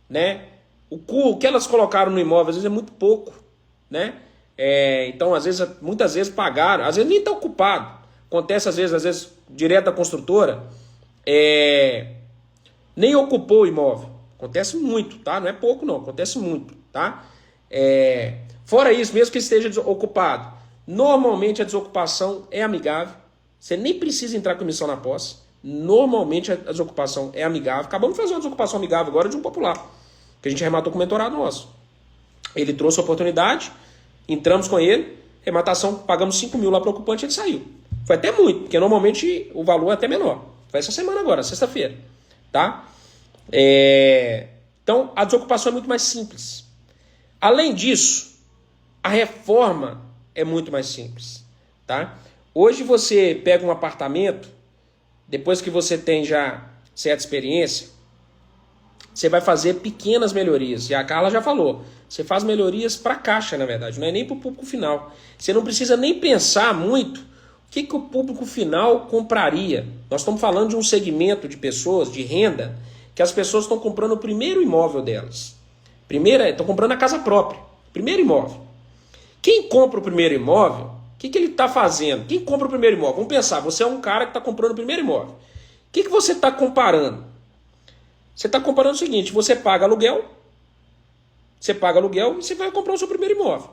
né? O que elas colocaram no imóvel às vezes é muito pouco, né? Então, às vezes, muitas vezes pagaram, às vezes nem está ocupado. Acontece às vezes direto da construtora, nem ocupou o imóvel. Acontece muito, tá? Não é pouco não, acontece muito, tá? Fora isso, mesmo que esteja ocupado, normalmente a desocupação é amigável. Você nem precisa entrar com emissão na posse. Normalmente a desocupação é amigável. Acabamos de fazer uma desocupação amigável agora de um popular, que a gente arrematou com o mentorado nosso. Ele trouxe a oportunidade, entramos com ele, rematação, pagamos 5 mil lá para o ocupante, ele saiu. Foi até muito, porque normalmente o valor é até menor. Foi essa semana agora, sexta-feira, tá? Então, a desocupação é muito mais simples. Além disso, a reforma é muito mais simples, tá? Hoje você pega um apartamento, depois que você tem já certa experiência, você vai fazer pequenas melhorias. E a Carla já falou, você faz melhorias para a caixa, na verdade, não é nem para o público final. Você não precisa nem pensar muito o que o público final compraria. Nós estamos falando de um segmento de pessoas, de renda, que as pessoas estão comprando o primeiro imóvel delas. Estão comprando a casa própria, primeiro imóvel. Quem compra o primeiro imóvel, o que ele está fazendo? Quem compra o primeiro imóvel? Vamos pensar, você é um cara que está comprando o primeiro imóvel. O que você está comparando? Você está comparando o seguinte, você paga aluguel e você vai comprar o seu primeiro imóvel,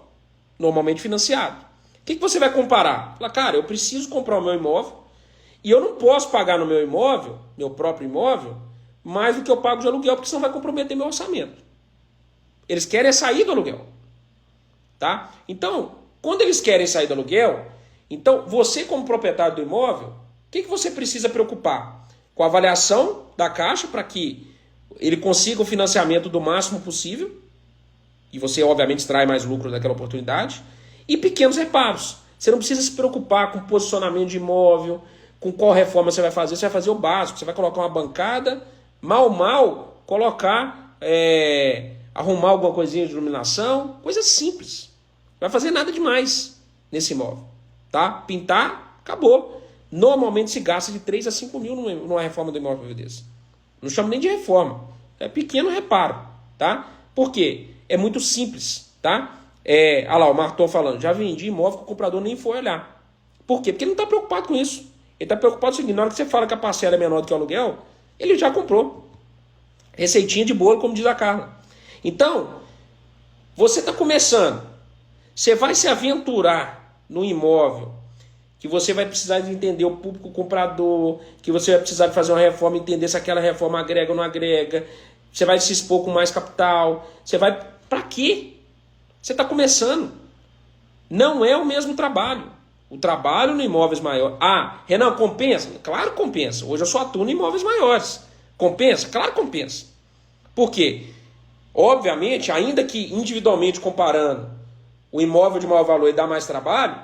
normalmente financiado. O que você vai comparar? Fala, cara, eu preciso comprar o meu imóvel e eu não posso pagar no meu imóvel, meu próprio imóvel, mais do que eu pago de aluguel, porque senão vai comprometer meu orçamento. Eles querem sair do aluguel, tá? Então, quando eles querem sair do aluguel, então você como proprietário do imóvel, o que você precisa preocupar? Com a avaliação da Caixa para que ele consiga o financiamento do máximo possível, e você obviamente extrai mais lucro daquela oportunidade, e pequenos reparos. Você não precisa se preocupar com posicionamento de imóvel, com qual reforma você vai fazer o básico, você vai colocar uma bancada, mal colocar, arrumar alguma coisinha de iluminação, coisa simples. Não vai fazer nada demais nesse imóvel, tá? Pintar, acabou. Normalmente se gasta de 3 a 5 mil numa reforma do imóvel desse. Não chamo nem de reforma, é pequeno reparo, tá? Por quê? É muito simples, tá? Olha lá, o Marton falando, já vendi imóvel que o comprador nem foi olhar. Por quê? Porque ele não está preocupado com isso. Ele está preocupado com o seguinte, na hora que você fala que a parcela é menor do que o aluguel, ele já comprou. Receitinha de bolo, como diz a Carla. Então, você está começando, você vai se aventurar no imóvel, que você vai precisar de entender o público comprador, que você vai precisar de fazer uma reforma, entender se aquela reforma agrega ou não agrega, você vai se expor com mais capital, você vai... Para quê? Você está começando. Não é o mesmo trabalho. O trabalho no imóveis maiores... Ah, Renan, compensa? Claro que compensa. Hoje eu só atuo em imóveis maiores. Compensa? Claro que compensa. Por quê? Obviamente, ainda que individualmente comparando, o imóvel de maior valor dá mais trabalho,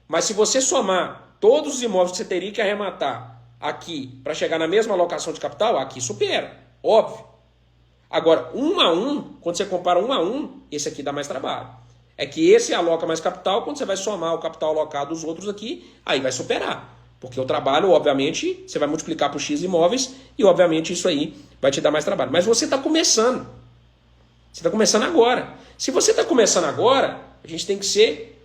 mas se você somar todos os imóveis que você teria que arrematar aqui para chegar na mesma alocação de capital, aqui supera, óbvio. Agora, um a um, quando você compara um a um, esse aqui dá mais trabalho. É que esse aloca mais capital, quando você vai somar o capital alocado dos outros aqui, aí vai superar. Porque o trabalho, obviamente, você vai multiplicar por X imóveis e, obviamente, isso aí vai te dar mais trabalho. Mas você está começando. Você está começando agora. Se você está começando agora, a gente tem que ser,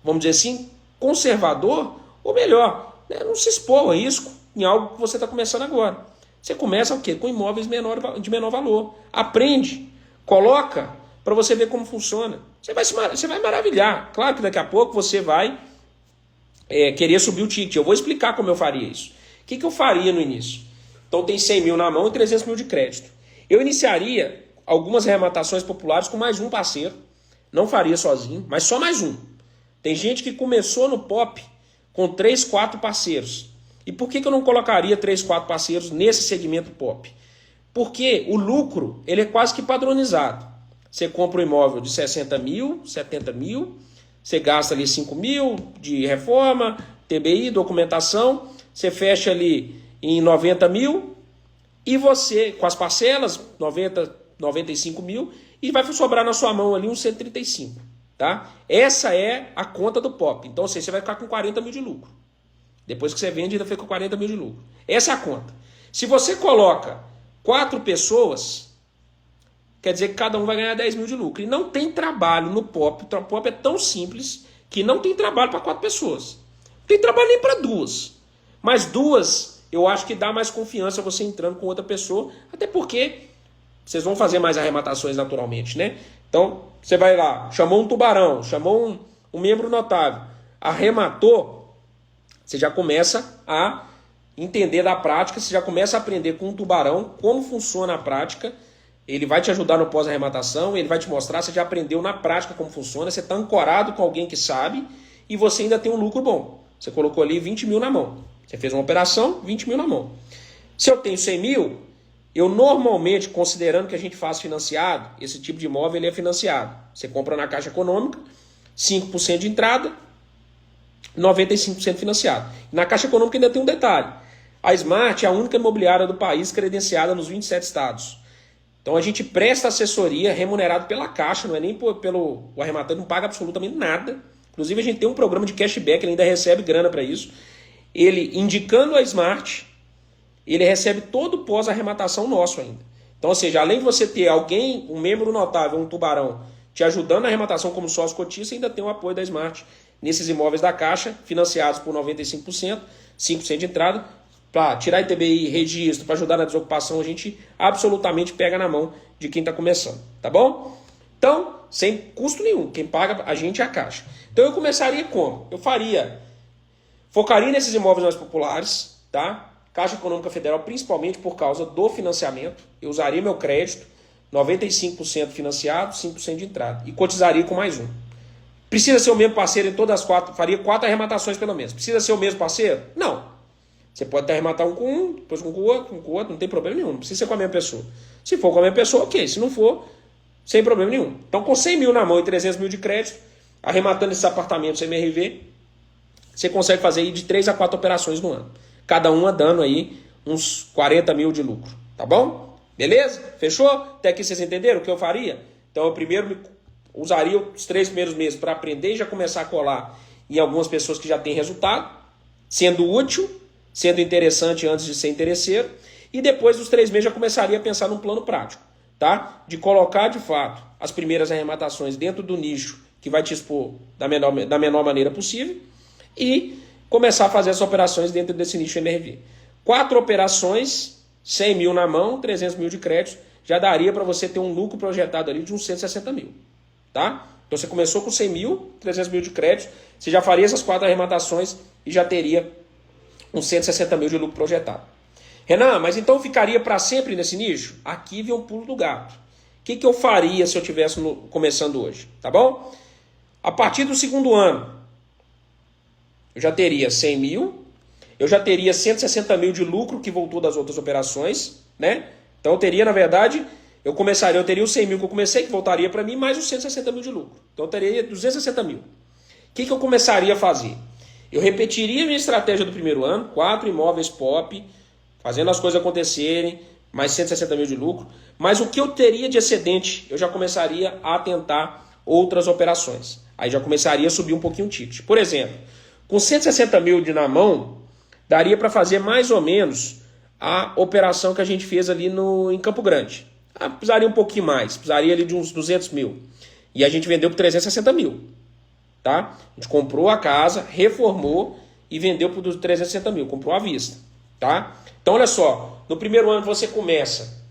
vamos dizer assim, conservador, ou melhor, né, não se expor a risco em algo que você está começando agora. Você começa o quê? Com imóveis de menor valor. Aprende, coloca para você ver como funciona. Você vai maravilhar. Claro que daqui a pouco você vai querer subir o ticket. Eu vou explicar como eu faria isso. O que eu faria no início? Então tem 100 mil na mão e 300 mil de crédito. Eu iniciaria algumas arrematações populares com mais um parceiro. Não faria sozinho, mas só mais um. Tem gente que começou no POP com 3, 4 parceiros. E por que eu não colocaria 3, 4 parceiros nesse segmento POP? Porque o lucro ele é quase que padronizado. Você compra um imóvel de 60 mil, 70 mil, você gasta ali 5 mil de reforma, TBI, documentação, você fecha ali em 90 mil e você, com as parcelas, 90, 95 mil, e vai sobrar na sua mão ali uns 135, tá? Essa é a conta do POP. Então, você vai ficar com 40 mil de lucro. Depois que você vende, ainda fica com 40 mil de lucro. Essa é a conta. Se você coloca 4 pessoas, quer dizer que cada um vai ganhar 10 mil de lucro. E não tem trabalho no POP. O POP é tão simples que não tem trabalho para 4 pessoas. Não tem trabalho nem para 2. Mas 2, eu acho que dá mais confiança você entrando com outra pessoa. Até porque vocês vão fazer mais arrematações naturalmente, né? Então, você vai lá, chamou um tubarão, chamou um membro notável, arrematou, você já começa a entender da prática, você já começa a aprender com um tubarão como funciona a prática. Ele vai te ajudar no pós-arrematação, ele vai te mostrar, você já aprendeu na prática como funciona, você está ancorado com alguém que sabe e você ainda tem um lucro bom. Você colocou ali 20 mil na mão. Você fez uma operação, 20 mil na mão. Se eu tenho 100 mil, eu normalmente, considerando que a gente faz financiado, esse tipo de imóvel ele é financiado. Você compra na Caixa Econômica, 5% de entrada, 95% financiado. Na Caixa Econômica ainda tem um detalhe. A Smart é a única imobiliária do país credenciada nos 27 estados. Então a gente presta assessoria remunerado pela Caixa, não é nem pelo o arrematante, não paga absolutamente nada. Inclusive a gente tem um programa de cashback, ele ainda recebe grana para isso. Ele indicando a Smart, ele recebe todo o pós-arrematação nosso ainda. Então, ou seja, além de você ter alguém, um membro notável, um tubarão, te ajudando na arrematação como sócio cotista, ainda tem o apoio da Smart nesses imóveis da Caixa, financiados por 95%, 5% de entrada, para tirar ITBI, registro, para ajudar na desocupação, a gente absolutamente pega na mão de quem está começando, tá bom? Então, sem custo nenhum, quem paga a gente é a Caixa. Então eu começaria como? Focaria nesses imóveis mais populares, tá? Caixa Econômica Federal, principalmente por causa do financiamento. Eu usaria meu crédito, 95% financiado, 5% de entrada. E cotizaria com mais um. Precisa ser o mesmo parceiro em todas as 4, faria 4 arrematações pelo menos. Precisa ser o mesmo parceiro? Não. Você pode até arrematar um com um, depois com o outro, não tem problema nenhum. Não precisa ser com a mesma pessoa. Se for com a mesma pessoa, ok. Se não for, sem problema nenhum. Então, com 100 mil na mão e 300 mil de crédito, arrematando esses apartamentos MRV, você consegue fazer aí de 3 a 4 operações no ano. Cada uma dando aí uns 40 mil de lucro. Tá bom? Beleza? Fechou? Até aqui vocês entenderam o que eu faria? Então, eu primeiro usaria os 3 primeiros meses para aprender e já começar a colar em algumas pessoas que já têm resultado, sendo útil, sendo interessante antes de ser interesseiro, e depois dos 3 meses já começaria a pensar num plano prático, tá? De colocar de fato as primeiras arrematações dentro do nicho que vai te expor da menor maneira possível e começar a fazer as operações dentro desse nicho MRV. 4 operações, 100 mil na mão, 300 mil de crédito, já daria para você ter um lucro projetado ali de uns 160 mil, tá? Então você começou com 100 mil, 300 mil de crédito, você já faria essas 4 arrematações e já teria uns 160 mil de lucro projetado. Renan, mas então eu ficaria para sempre nesse nicho? Aqui vem um pulo do gato. O que eu faria se eu estivesse começando hoje? Tá bom? A partir do segundo ano, eu já teria 100 mil, eu já teria 160 mil de lucro que voltou das outras operações, né? Então eu teria, na verdade, eu teria os 100 mil que eu comecei, que voltaria para mim, mais os 160 mil de lucro. Então eu teria 260 mil. O que eu começaria a fazer? Eu repetiria a minha estratégia do primeiro ano, 4 imóveis POP, fazendo as coisas acontecerem, mais 160 mil de lucro, mas o que eu teria de excedente, eu já começaria a tentar outras operações. Aí já começaria a subir um pouquinho o ticket. Por exemplo, com 160 mil na mão, daria para fazer mais ou menos a operação que a gente fez ali em Campo Grande. Precisaria um pouquinho mais, precisaria ali de uns 200 mil. E a gente vendeu por 360 mil. Tá? A gente comprou a casa, reformou e vendeu por 360 mil, comprou à vista. Tá? Então olha só, no primeiro ano você começa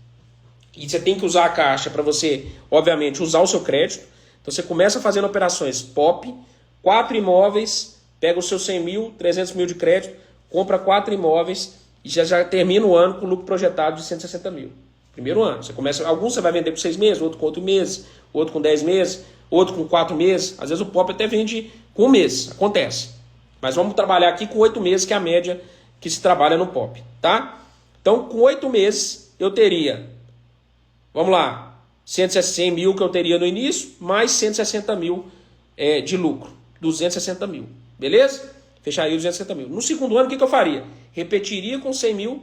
e você tem que usar a caixa para você, obviamente, usar o seu crédito. Então você começa fazendo operações POP, 4 imóveis, pega os seus 100 mil, 300 mil de crédito, compra 4 imóveis e já termina o ano com lucro projetado de 160 mil. Primeiro ano. Você começa, alguns você vai vender por 6 meses, outro com 8 meses, outro com 10 meses, outro com 4 meses. Às vezes o POP até vende com 1 mês. Acontece. Mas vamos trabalhar aqui com 8 meses, que é a média que se trabalha no POP. Tá? Então, com 8 meses, eu teria, vamos lá, 100 mil que eu teria no início, mais 160 mil de lucro. 260 mil. Beleza? Fecharia 260 mil. No segundo ano, o que eu faria? Repetiria com 100 mil,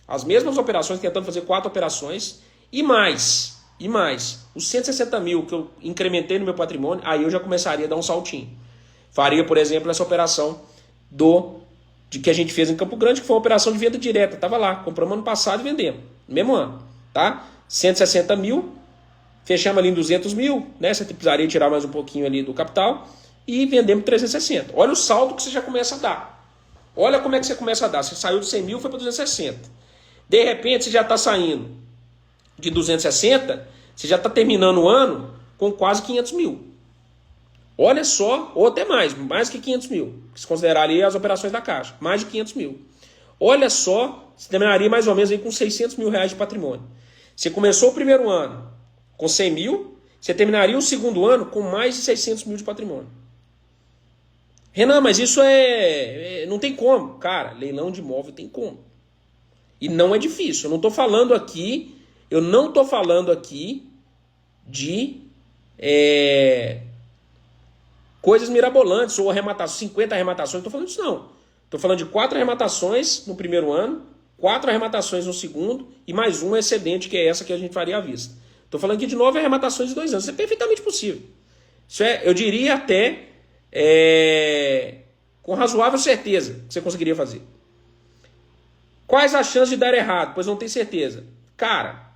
as mesmas operações, tentando fazer 4 operações, e mais, os 160 mil que eu incrementei no meu patrimônio, aí eu já começaria a dar um saltinho. Faria, por exemplo, essa operação de que a gente fez em Campo Grande, que foi uma operação de venda direta. Estava lá, compramos ano passado e vendemos, no mesmo ano. Tá? 160 mil, fechamos ali em 200 mil, né? Você precisaria tirar mais um pouquinho ali do capital, e vendemos 360. Olha o saldo que você já começa a dar. Olha como é que você começa a dar. Você saiu de 100 mil, foi para 260. De repente, você já está saindo de 260, você já está terminando o ano com quase 500 mil. Olha só, ou até mais que 500 mil. Se considerar ali as operações da Caixa, mais de 500 mil. Olha só, você terminaria mais ou menos aí com 600 mil reais de patrimônio. Você começou o primeiro ano com 100 mil, você terminaria o segundo ano com mais de 600 mil de patrimônio. Renan, mas isso não tem como. Cara, leilão de imóvel tem como. E não é difícil. Eu não estou falando aqui de coisas mirabolantes ou arrematações, 50 arrematações. Não estou falando disso, não. Estou falando de 4 arrematações no primeiro ano, 4 arrematações no segundo e mais um excedente, que é essa que a gente faria à vista. Estou falando aqui de 9 arrematações em 2 anos. Isso é perfeitamente possível. Isso eu diria até com razoável certeza que você conseguiria fazer. Quais as chances de dar errado? Pois não tem certeza. Cara,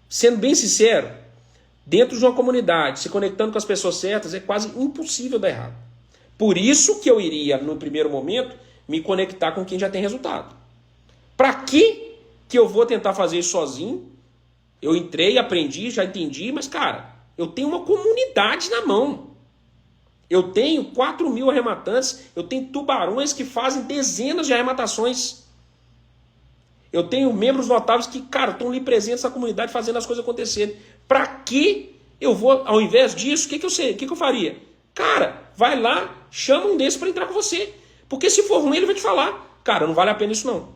sendo bem sincero, dentro de uma comunidade, se conectando com as pessoas certas, é quase impossível dar errado. Por isso que eu iria, no primeiro momento, me conectar com quem já tem resultado. Para que eu vou tentar fazer isso sozinho? Eu entrei, aprendi, já entendi, mas, cara, eu tenho uma comunidade na mão. Eu tenho 4 mil arrematantes, eu tenho tubarões que fazem dezenas de arrematações. Eu tenho membros notáveis que, cara, estão ali presentes na comunidade fazendo as coisas acontecerem. Para que eu vou, ao invés disso, o que eu faria? Cara, vai lá, chama um desses para entrar com você. Porque se for ruim, ele vai te falar. Cara, não vale a pena isso não.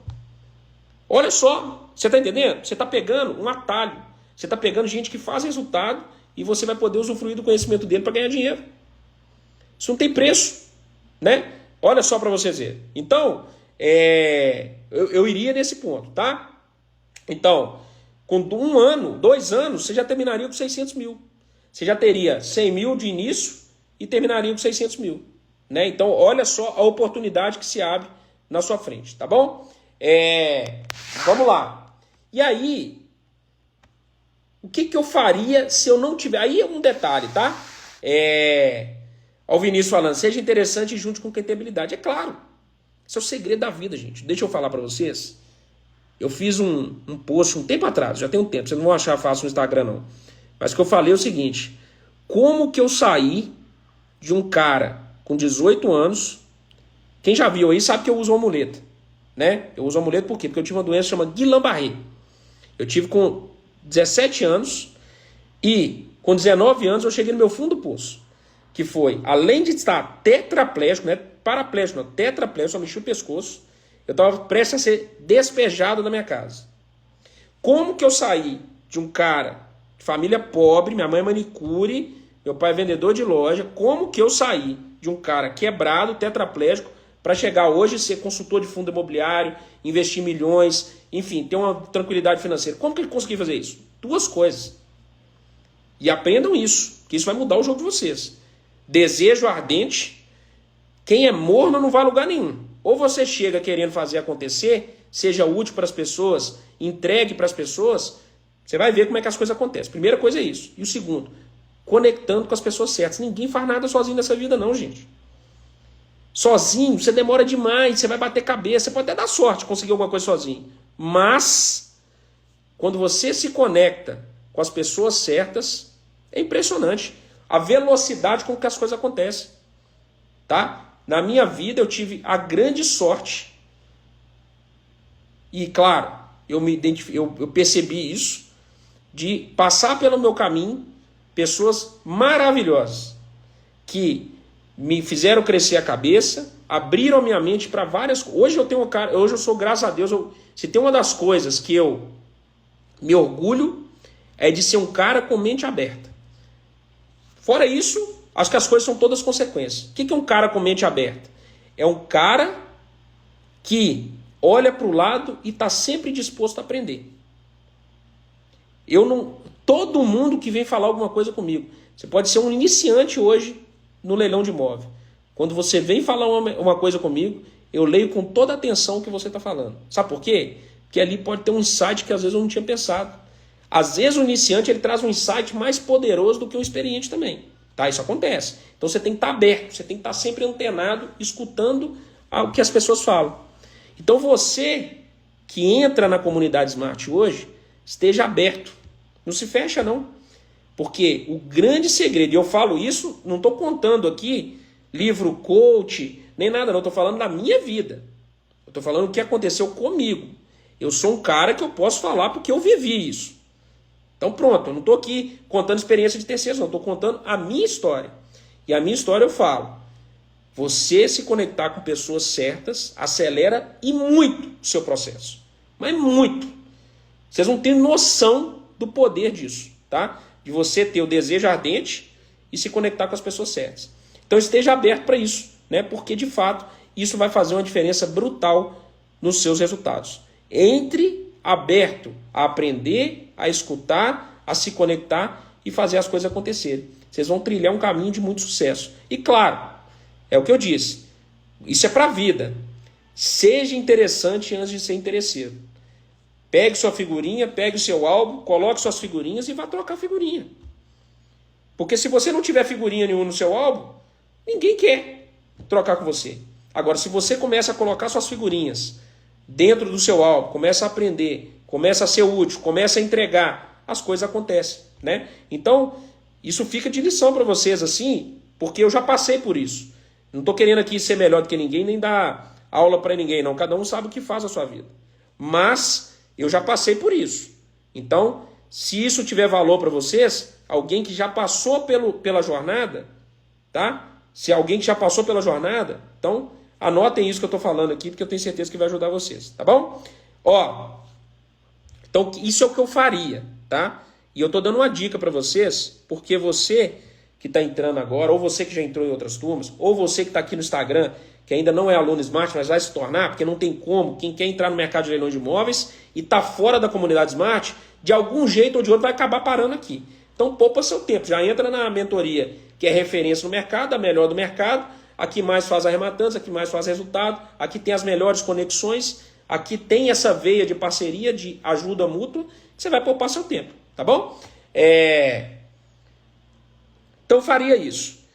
Olha só, você está entendendo? Você está pegando um atalho. Você está pegando gente que faz resultado e você vai poder usufruir do conhecimento dele para ganhar dinheiro. Isso não tem preço, né? Olha só para vocês verem. Então, eu iria nesse ponto, tá? Então, com 1 ano, 2 anos, você já terminaria com 600 mil. Você já teria 100 mil de início e terminaria com 600 mil. Né? Então, olha só a oportunidade que se abre na sua frente, tá bom? Vamos lá. E aí, o que eu faria se eu não tiver... Aí é um detalhe, tá? Ao Vinícius falando, seja interessante e junte com quem tem habilidade. É claro. Esse é o segredo da vida, gente. Deixa eu falar para vocês. Eu fiz um post um tempo atrás, já tem um tempo, vocês não vão achar fácil no Instagram não. Mas o que eu falei é o seguinte, como que eu saí de um cara com 18 anos, quem já viu aí sabe que eu uso uma muleta, né? Eu uso uma muleta por quê? Porque eu tive uma doença chamada Guillain-Barré. Eu tive com 17 anos e com 19 anos eu cheguei no meu fundo do poço. Que foi, além de estar tetraplégico, né? Paraplégico, não, tetraplégico, só mexi o pescoço. Eu estava prestes a ser despejado da minha casa. Como que eu saí de um cara de família pobre, minha mãe é manicure, meu pai é vendedor de loja, como que eu saí de um cara quebrado, tetraplégico, para chegar hoje e ser consultor de fundo imobiliário, investir milhões, enfim, ter uma tranquilidade financeira. Como que ele conseguiu fazer isso? Duas coisas. E aprendam isso, que isso vai mudar o jogo de vocês. Desejo ardente. Quem é morno não vai a lugar nenhum. Ou você chega querendo fazer acontecer, seja útil para as pessoas, entregue para as pessoas, você vai ver como é que as coisas acontecem. Primeira coisa é isso. E o segundo, conectando com as pessoas certas. Ninguém faz nada sozinho nessa vida não, gente. Sozinho, você demora demais, você vai bater cabeça, você pode até dar sorte, conseguir alguma coisa sozinho. Mas, quando você se conecta com as pessoas certas, é impressionante a velocidade com que as coisas acontecem. Tá? Na minha vida eu tive a grande sorte, e claro, eu percebi isso, de passar pelo meu caminho pessoas maravilhosas, que me fizeram crescer a cabeça, abriram a minha mente para várias coisas. Hoje eu sou, graças a Deus, se tem uma das coisas que eu me orgulho, é de ser um cara com mente aberta. Fora isso, acho que as coisas são todas consequências. O que é um cara com mente aberta? É um cara que olha para o lado e está sempre disposto a aprender. Todo mundo que vem falar alguma coisa comigo, você pode ser um iniciante hoje no leilão de imóvel. Quando você vem falar uma coisa comigo, eu leio com toda a atenção o que você está falando. Sabe por quê? Porque ali pode ter um insight que às vezes eu não tinha pensado. Às vezes o iniciante ele traz um insight mais poderoso do que o experiente também. Tá? Isso acontece. Então você tem que estar aberto, você tem que estar sempre antenado, escutando o que as pessoas falam. Então você que entra na comunidade Smart hoje, esteja aberto. Não se fecha não. Porque o grande segredo, e eu falo isso, não estou contando aqui livro coach, nem nada não, estou falando da minha vida. Eu estou falando o que aconteceu comigo. Eu sou um cara que eu posso falar porque eu vivi isso. Então pronto, eu não estou aqui contando experiência de terceiros, não, estou contando a minha história. E a minha história eu falo, você se conectar com pessoas certas acelera e muito o seu processo. Mas muito. Vocês não têm noção do poder disso, tá? De você ter o desejo ardente e se conectar com as pessoas certas. Então esteja aberto para isso, né? Porque de fato isso vai fazer uma diferença brutal nos seus resultados. Entre aberto a aprender, a escutar, a se conectar e fazer as coisas acontecerem. Vocês vão trilhar um caminho de muito sucesso. E claro, é o que eu disse, isso é para a vida. Seja interessante antes de ser interesseiro. Pegue sua figurinha, pegue o seu álbum, coloque suas figurinhas e vá trocar figurinha. Porque se você não tiver figurinha nenhuma no seu álbum, ninguém quer trocar com você. Agora, se você começa a colocar suas figurinhas dentro do seu álbum, começa a aprender, começa a ser útil, começa a entregar, as coisas acontecem, né? Então, isso fica de lição para vocês, assim, porque eu já passei por isso. Não estou querendo aqui ser melhor do que ninguém, nem dar aula para ninguém, não. Cada um sabe o que faz a sua vida. Mas eu já passei por isso. Então, se isso tiver valor para vocês, alguém que já passou pela jornada, tá? Se alguém que já passou pela jornada, então anotem isso que eu estou falando aqui, porque eu tenho certeza que vai ajudar vocês, tá bom? Ó, então isso é o que eu faria, tá? E eu estou dando uma dica para vocês, porque você que está entrando agora, ou você que já entrou em outras turmas, ou você que está aqui no Instagram, que ainda não é aluno Smart, mas vai se tornar, porque não tem como, quem quer entrar no mercado de leilões de imóveis e está fora da comunidade Smart, de algum jeito ou de outro vai acabar parando aqui. Então poupa seu tempo, já entra na mentoria, que é referência no mercado, a melhor do mercado, aqui mais faz arrematantes, aqui mais faz resultado, aqui tem as melhores conexões, aqui tem essa veia de parceria, de ajuda mútua, que você vai poupar seu tempo, tá bom? Então eu faria isso.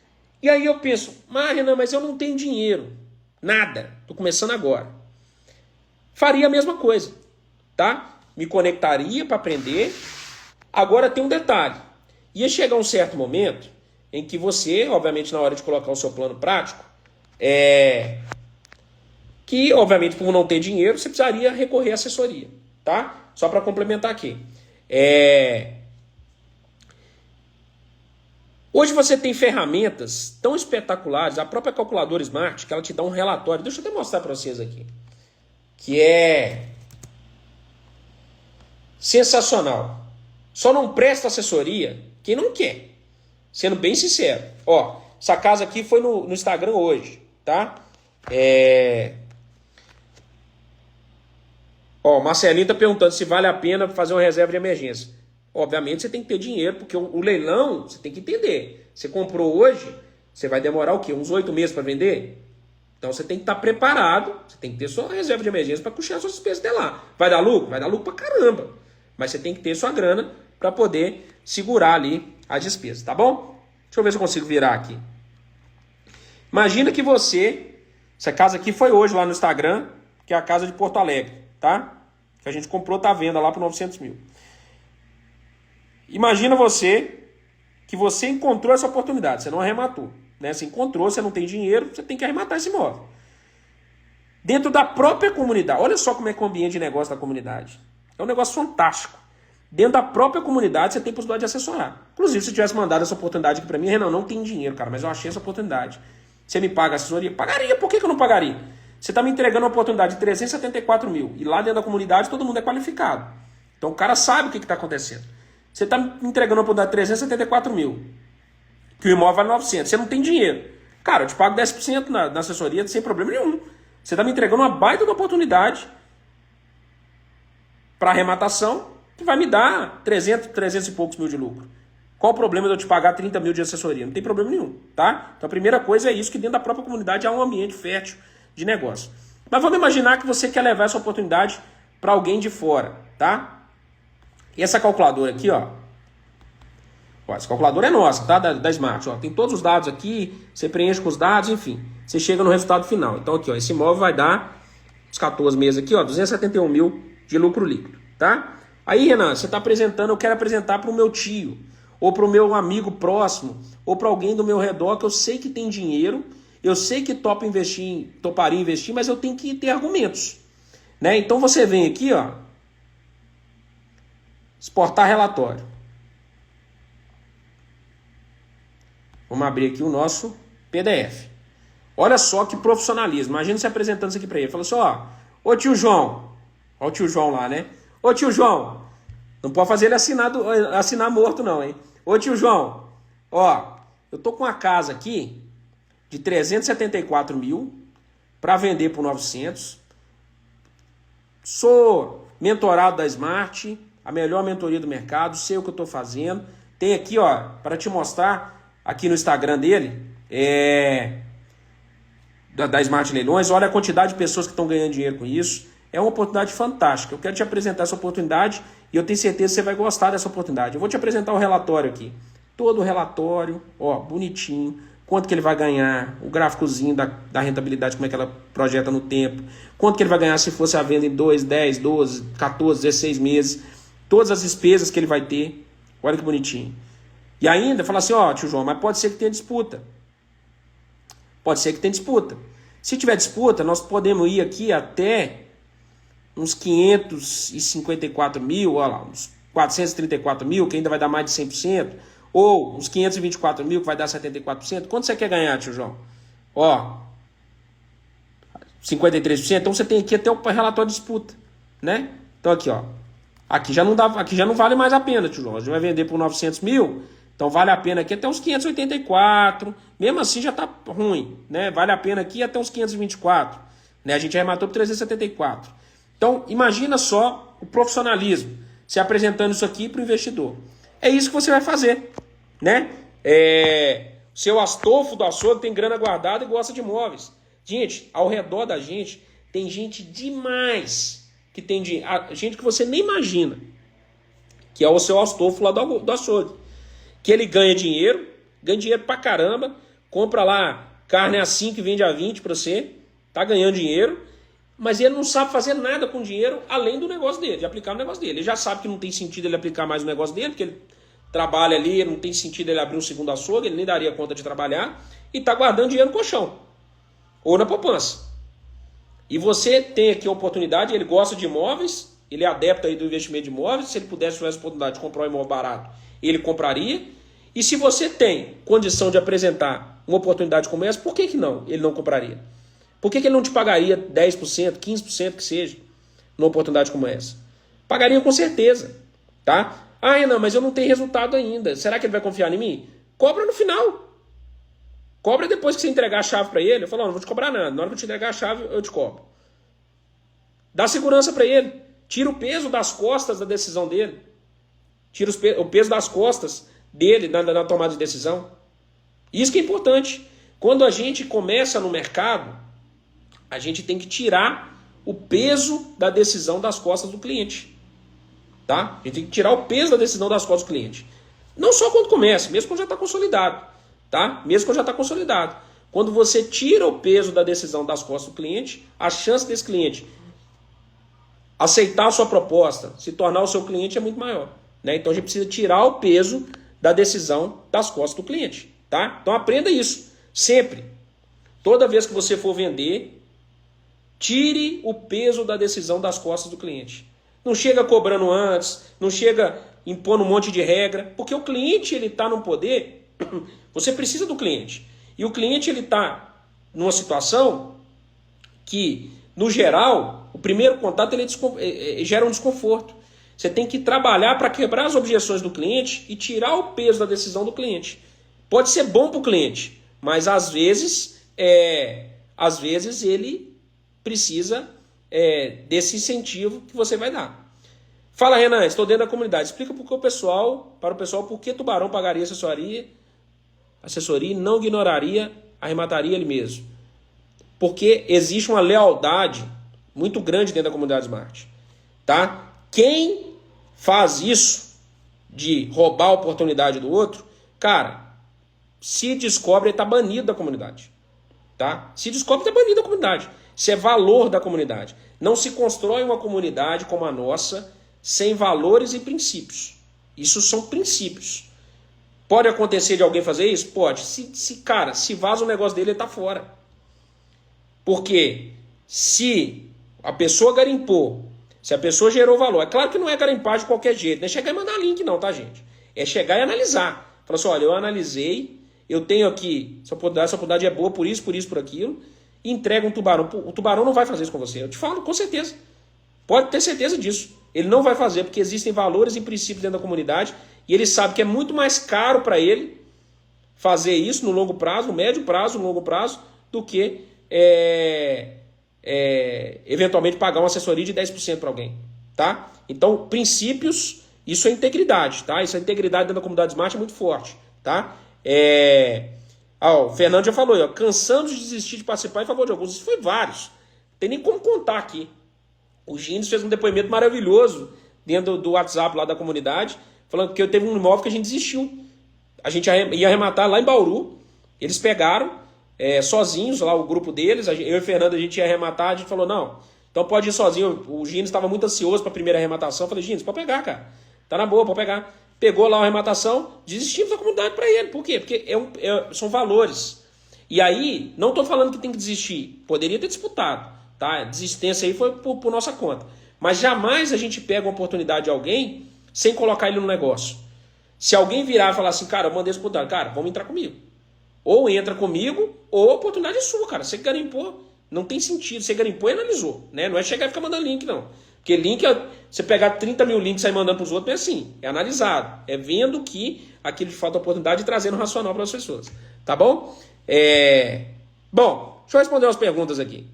E aí eu penso, Renan, mas eu não tenho dinheiro, nada, estou começando agora. Faria a mesma coisa, tá? Me conectaria para aprender. Agora tem um detalhe, ia chegar um certo momento em que você, obviamente na hora de colocar o seu plano prático, que obviamente por não ter dinheiro, você precisaria recorrer à assessoria, tá? Só para complementar aqui. Hoje você tem ferramentas tão espetaculares, a própria calculadora Smart, que ela te dá um relatório, deixa eu até mostrar para vocês aqui, que é sensacional. Só não presta assessoria quem não quer, sendo bem sincero. Ó, essa casa aqui foi no Instagram hoje, tá? Ó, Marcelinho tá perguntando se vale a pena fazer uma reserva de emergência. Obviamente você tem que ter dinheiro, porque o leilão, você tem que entender. Você comprou hoje, você vai demorar o quê? Uns 8 meses para vender? Então você tem que estar preparado, você tem que ter sua reserva de emergência para custear suas despesas até lá. Vai dar lucro? Vai dar lucro pra caramba. Mas você tem que ter sua grana para poder segurar ali as despesas, tá bom? Deixa eu ver se eu consigo virar aqui. Imagina que essa casa aqui foi hoje lá no Instagram, que é a casa de Porto Alegre, tá? Que a gente comprou, tá à venda lá por 900 mil. Imagina que você encontrou essa oportunidade, você não arrematou, né? Você encontrou, você não tem dinheiro, você tem que arrematar esse imóvel. Dentro da própria comunidade, olha só como é que é o ambiente de negócio da comunidade. É um negócio fantástico. Dentro da própria comunidade, você tem possibilidade de assessorar. Inclusive, se tivesse mandado essa oportunidade aqui para mim, Renan, não tem dinheiro, cara, mas eu achei essa oportunidade. Você me paga a assessoria? Pagaria. Por que eu não pagaria? Você está me entregando uma oportunidade de 374 mil. E lá dentro da comunidade, todo mundo é qualificado. Então, o cara sabe o que está acontecendo. Você está me entregando uma oportunidade de 374 mil. Que o imóvel vale 900. Você não tem dinheiro. Cara, eu te pago 10% na assessoria sem problema nenhum. Você está me entregando uma baita de oportunidade para arrematação que vai me dar 300 e poucos mil de lucro. Qual o problema de eu te pagar 30 mil de assessoria? Não tem problema nenhum, tá? Então a primeira coisa é isso, que dentro da própria comunidade há um ambiente fértil de negócio. Mas vamos imaginar que você quer levar essa oportunidade para alguém de fora, tá? E essa calculadora aqui, ó. Essa calculadora é nossa, tá? Da Smart, ó. Tem todos os dados aqui, você preenche com os dados, enfim. Você chega no resultado final. Então aqui, ó, esse imóvel vai dar, os 14 meses aqui, ó, 271 mil de lucro líquido, tá? Aí, Renan, você está apresentando, eu quero apresentar para o meu tio, ou para o meu amigo próximo, ou para alguém do meu redor que eu sei que tem dinheiro, eu sei que toparia investir, mas eu tenho que ter argumentos, né? Então você vem aqui, ó, exportar relatório. Vamos abrir aqui o nosso PDF. Olha só que profissionalismo. Imagina você apresentando isso aqui para ele. Fala assim, ó, ô tio João, ó o tio João lá, né? Ô tio João, não pode fazer ele assinar morto não, hein? Ô tio João, ó, eu tô com uma casa aqui de 374 mil para vender por 900. Sou mentorado da Smart, a melhor mentoria do mercado, sei o que eu tô fazendo. Tem aqui, ó, para te mostrar aqui no Instagram dele, da Smart Leilões, olha a quantidade de pessoas que estão ganhando dinheiro com isso. É uma oportunidade fantástica. Eu quero te apresentar essa oportunidade e eu tenho certeza que você vai gostar dessa oportunidade. Eu vou te apresentar o relatório aqui. Todo o relatório, ó, bonitinho. Quanto que ele vai ganhar, o gráficozinho da rentabilidade, como é que ela projeta no tempo. Quanto que ele vai ganhar se fosse a venda em 2, 10, 12, 14, 16 meses. Todas as despesas que ele vai ter. Olha que bonitinho. E ainda fala assim, ó, tio João, mas pode ser que tenha disputa. Pode ser que tenha disputa. Se tiver disputa, nós podemos ir aqui até uns 554 mil, olha lá, uns 434 mil, que ainda vai dar mais de 100%, ou uns 524 mil, que vai dar 74%. Quanto você quer ganhar, tio João? Ó, 53%. Então você tem aqui até o relatório de disputa, né? Então aqui, ó, aqui já não vale mais a pena, tio João. A gente vai vender por 900 mil, então vale a pena aqui até uns 584, mesmo assim já tá ruim, né? Vale a pena aqui até uns 524, né? A gente arrematou por 374. Então, imagina só o profissionalismo, se apresentando isso aqui para o investidor. É isso que você vai fazer, né? Seu Astolfo do açougue tem grana guardada e gosta de imóveis. Gente, ao redor da gente, tem gente demais que tem gente que você nem imagina, que é o seu Astolfo lá do açougue. Que ele ganha dinheiro pra caramba, compra lá carne a 5 e vende a 20 para você, tá ganhando dinheiro, mas ele não sabe fazer nada com dinheiro além do negócio dele, de aplicar no negócio dele. Ele já sabe que não tem sentido ele aplicar mais no negócio dele, porque ele trabalha ali, não tem sentido ele abrir um segundo açougue, ele nem daria conta de trabalhar, e tá guardando dinheiro no colchão, ou na poupança. E você tem aqui a oportunidade, ele gosta de imóveis, ele é adepto aí do investimento de imóveis, se ele pudesse ter essa oportunidade de comprar um imóvel barato, ele compraria. E se você tem condição de apresentar uma oportunidade como essa, por que não? Ele não compraria. Por que ele não te pagaria 10%, 15% que seja, numa oportunidade como essa? Pagaria com certeza, tá? Ah, Renan, mas eu não tenho resultado ainda. Será que ele vai confiar em mim? Cobra no final. Cobra depois que você entregar a chave para ele. Eu falo, não vou te cobrar nada. Na hora que eu te entregar a chave, eu te cobro. Dá segurança para ele. Tira o peso das costas da decisão dele. Tira o peso das costas dele na tomada de decisão. Isso que é importante. Quando a gente começa no mercado, a gente tem que tirar o peso da decisão das costas do cliente. Tá? A gente tem que tirar o peso da decisão das costas do cliente. Não só quando começa, mesmo quando já está consolidado. Tá? Mesmo quando já está consolidado. Quando você tira o peso da decisão das costas do cliente, a chance desse cliente aceitar a sua proposta, se tornar o seu cliente é muito maior. Né? Então a gente precisa tirar o peso da decisão das costas do cliente. Tá? Então aprenda isso. Sempre. Toda vez que você for vender, tire o peso da decisão das costas do cliente. Não chega cobrando antes, não chega impondo um monte de regra, porque o cliente ele está no poder. Você precisa do cliente. E o cliente ele está numa situação que, no geral, o primeiro contato ele gera um desconforto. Você tem que trabalhar para quebrar as objeções do cliente e tirar o peso da decisão do cliente. Pode ser bom para o cliente, mas às vezes ele precisa desse incentivo que você vai dar. Fala, Renan, estou dentro da comunidade. Explica para o pessoal por que Tubarão pagaria assessoria e não ignoraria, arremataria ele mesmo. Porque existe uma lealdade muito grande dentro da comunidade Smart. Tá? Quem faz isso de roubar a oportunidade do outro, cara, se descobre, ele está banido da comunidade. Tá? Se descobre, está banido da comunidade. Isso é valor da comunidade. Não se constrói uma comunidade como a nossa sem valores e princípios. Isso são princípios. Pode acontecer de alguém fazer isso? Pode. Se vaza o negócio dele, ele está fora. Porque se a pessoa garimpou, se a pessoa gerou valor, é claro que não é garimpar de qualquer jeito, não é chegar e mandar link não, tá, gente? É chegar e analisar. Falar assim, olha, eu analisei, eu tenho aqui, essa oportunidade é boa por isso, por aquilo, e entrega um tubarão. O tubarão não vai fazer isso com você. Eu te falo com certeza. Pode ter certeza disso. Ele não vai fazer, porque existem valores e princípios dentro da comunidade, e ele sabe que é muito mais caro para ele fazer isso no longo prazo, no médio prazo, no longo prazo, do que eventualmente pagar uma assessoria de 10% para alguém. Tá? Então, princípios, isso é integridade. Tá? Isso é integridade dentro da comunidade Smart, é muito forte. Tá? O Fernando já falou, cansamos de desistir de participar em favor de alguns. Isso foi vários. Não tem nem como contar aqui. O Gines fez um depoimento maravilhoso dentro do WhatsApp lá da comunidade, falando que teve um imóvel que a gente desistiu. A gente ia arrematar lá em Bauru. Eles pegaram sozinhos, lá o grupo deles, eu e o Fernando, a gente ia arrematar, a gente falou, não, então pode ir sozinho. O Gines estava muito ansioso para a primeira arrematação. Eu falei, Gines, pode pegar, cara. Tá na boa, pode pegar. Pegou lá a arrematação, desistimos da comunidade para ele. Por quê? Porque são valores. E aí, não estou falando que tem que desistir. Poderia ter disputado. Tá? A desistência aí foi por nossa conta. Mas jamais a gente pega uma oportunidade de alguém sem colocar ele no negócio. Se alguém virar e falar assim, cara, eu mandei esse oportunidade, cara, vamos entrar comigo. Ou entra comigo, ou a oportunidade é sua, cara. Você garimpou, não tem sentido. Você garimpou e analisou. Né? Não é chegar e ficar mandando link, não. Porque link, você pegar 30 mil links e sair mandando para os outros, é assim. É analisado. É vendo que aquilo de fato é oportunidade e trazendo racional para as pessoas. Tá bom? Bom, deixa eu responder umas perguntas aqui.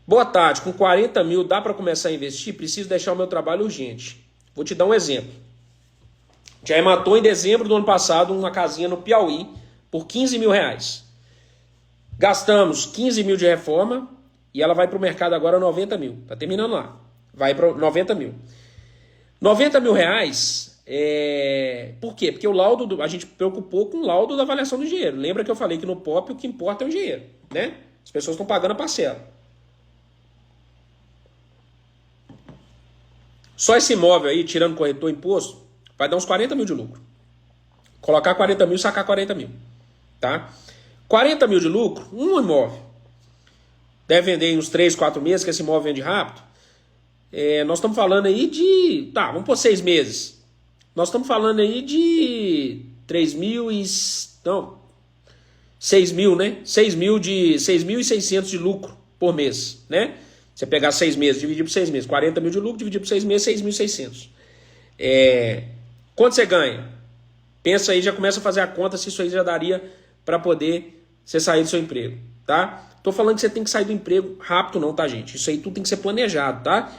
Boa tarde, com 40 mil dá para começar a investir? Preciso deixar o meu trabalho urgente. Vou te dar um exemplo. Já arrematou em dezembro do ano passado uma casinha no Piauí por 15 mil reais. Gastamos 15 mil de reforma e ela vai para o mercado agora 90 mil. Está terminando lá. Vai para 90 mil. 90 mil reais, por quê? Porque o laudo, a gente preocupou com o laudo da avaliação do engenheiro. Lembra que eu falei que no POP o que importa é o engenheiro, né? As pessoas estão pagando a parcela. Só esse imóvel aí, tirando corretor e imposto, vai dar uns 40 mil de lucro. Colocar 40 mil e sacar 40 mil. Tá? 40 mil de lucro, um imóvel. Deve vender em uns 3, 4 meses, que esse imóvel vende rápido. Nós estamos falando aí de... Tá, vamos por 6 meses. Nós estamos falando aí de 3 mil e... Não, 6 mil, né? 6.600 de lucro por mês, né? Você pegar 6 meses, dividir por 6 meses, 40 mil de lucro, dividir por 6 meses, 6.600. Quanto você ganha? Pensa aí, já começa a fazer a conta se isso aí já daria para poder você sair do seu emprego, tá? Tô falando que você tem que sair do emprego rápido não, tá, gente? Isso aí tudo tem que ser planejado, tá?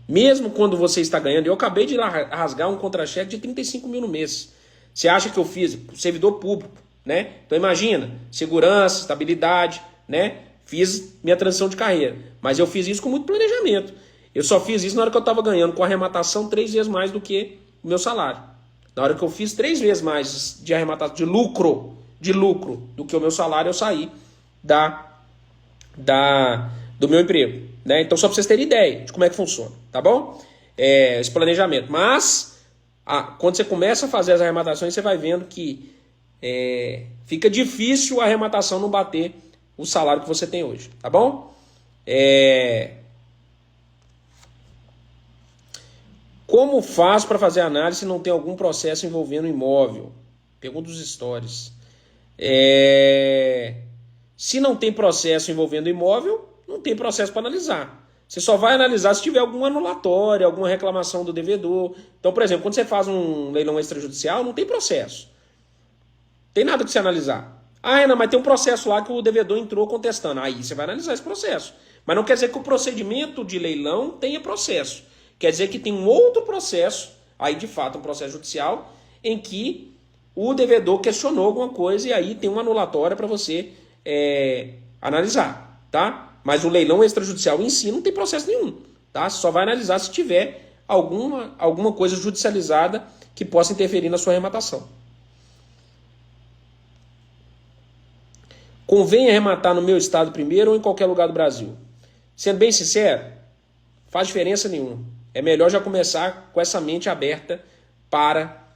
Mesmo quando você está ganhando, eu acabei de rasgar um contra-cheque de 35 mil no mês. Você acha que eu fiz servidor público, né? Então imagina, segurança, estabilidade, né? Fiz minha transição de carreira, mas eu fiz isso com muito planejamento. Eu só fiz isso na hora que eu estava ganhando com arrematação 3 vezes mais do que o meu salário. Na hora que eu fiz 3 vezes mais de arrematação, de lucro do que o meu salário, eu saí do meu emprego, né? Então só para vocês terem ideia de como é que funciona, tá bom? Esse planejamento. Mas quando você começa a fazer as arrematações, você vai vendo que fica difícil a arrematação não bater o salário que você tem hoje, tá bom? Como faz para fazer análise se não tem algum processo envolvendo imóvel? Pergunta dos stories. Se não tem processo envolvendo imóvel, não tem processo para analisar. Você só vai analisar se tiver algum anulatório, alguma reclamação do devedor. Então, por exemplo, quando você faz um leilão extrajudicial, não tem processo. Tem nada que você analisar. Renan, mas tem um processo lá que o devedor entrou contestando. Aí você vai analisar esse processo. Mas não quer dizer que o procedimento de leilão tenha processo. Quer dizer que tem um outro processo, aí de fato um processo judicial, em que o devedor questionou alguma coisa e aí tem uma anulatória para você analisar, tá? Mas o leilão extrajudicial em si não tem processo nenhum, tá? Você só vai analisar se tiver alguma coisa judicializada que possa interferir na sua arrematação. Convém arrematar no meu estado primeiro ou em qualquer lugar do Brasil? Sendo bem sincero, faz diferença nenhuma. É melhor já começar com essa mente aberta para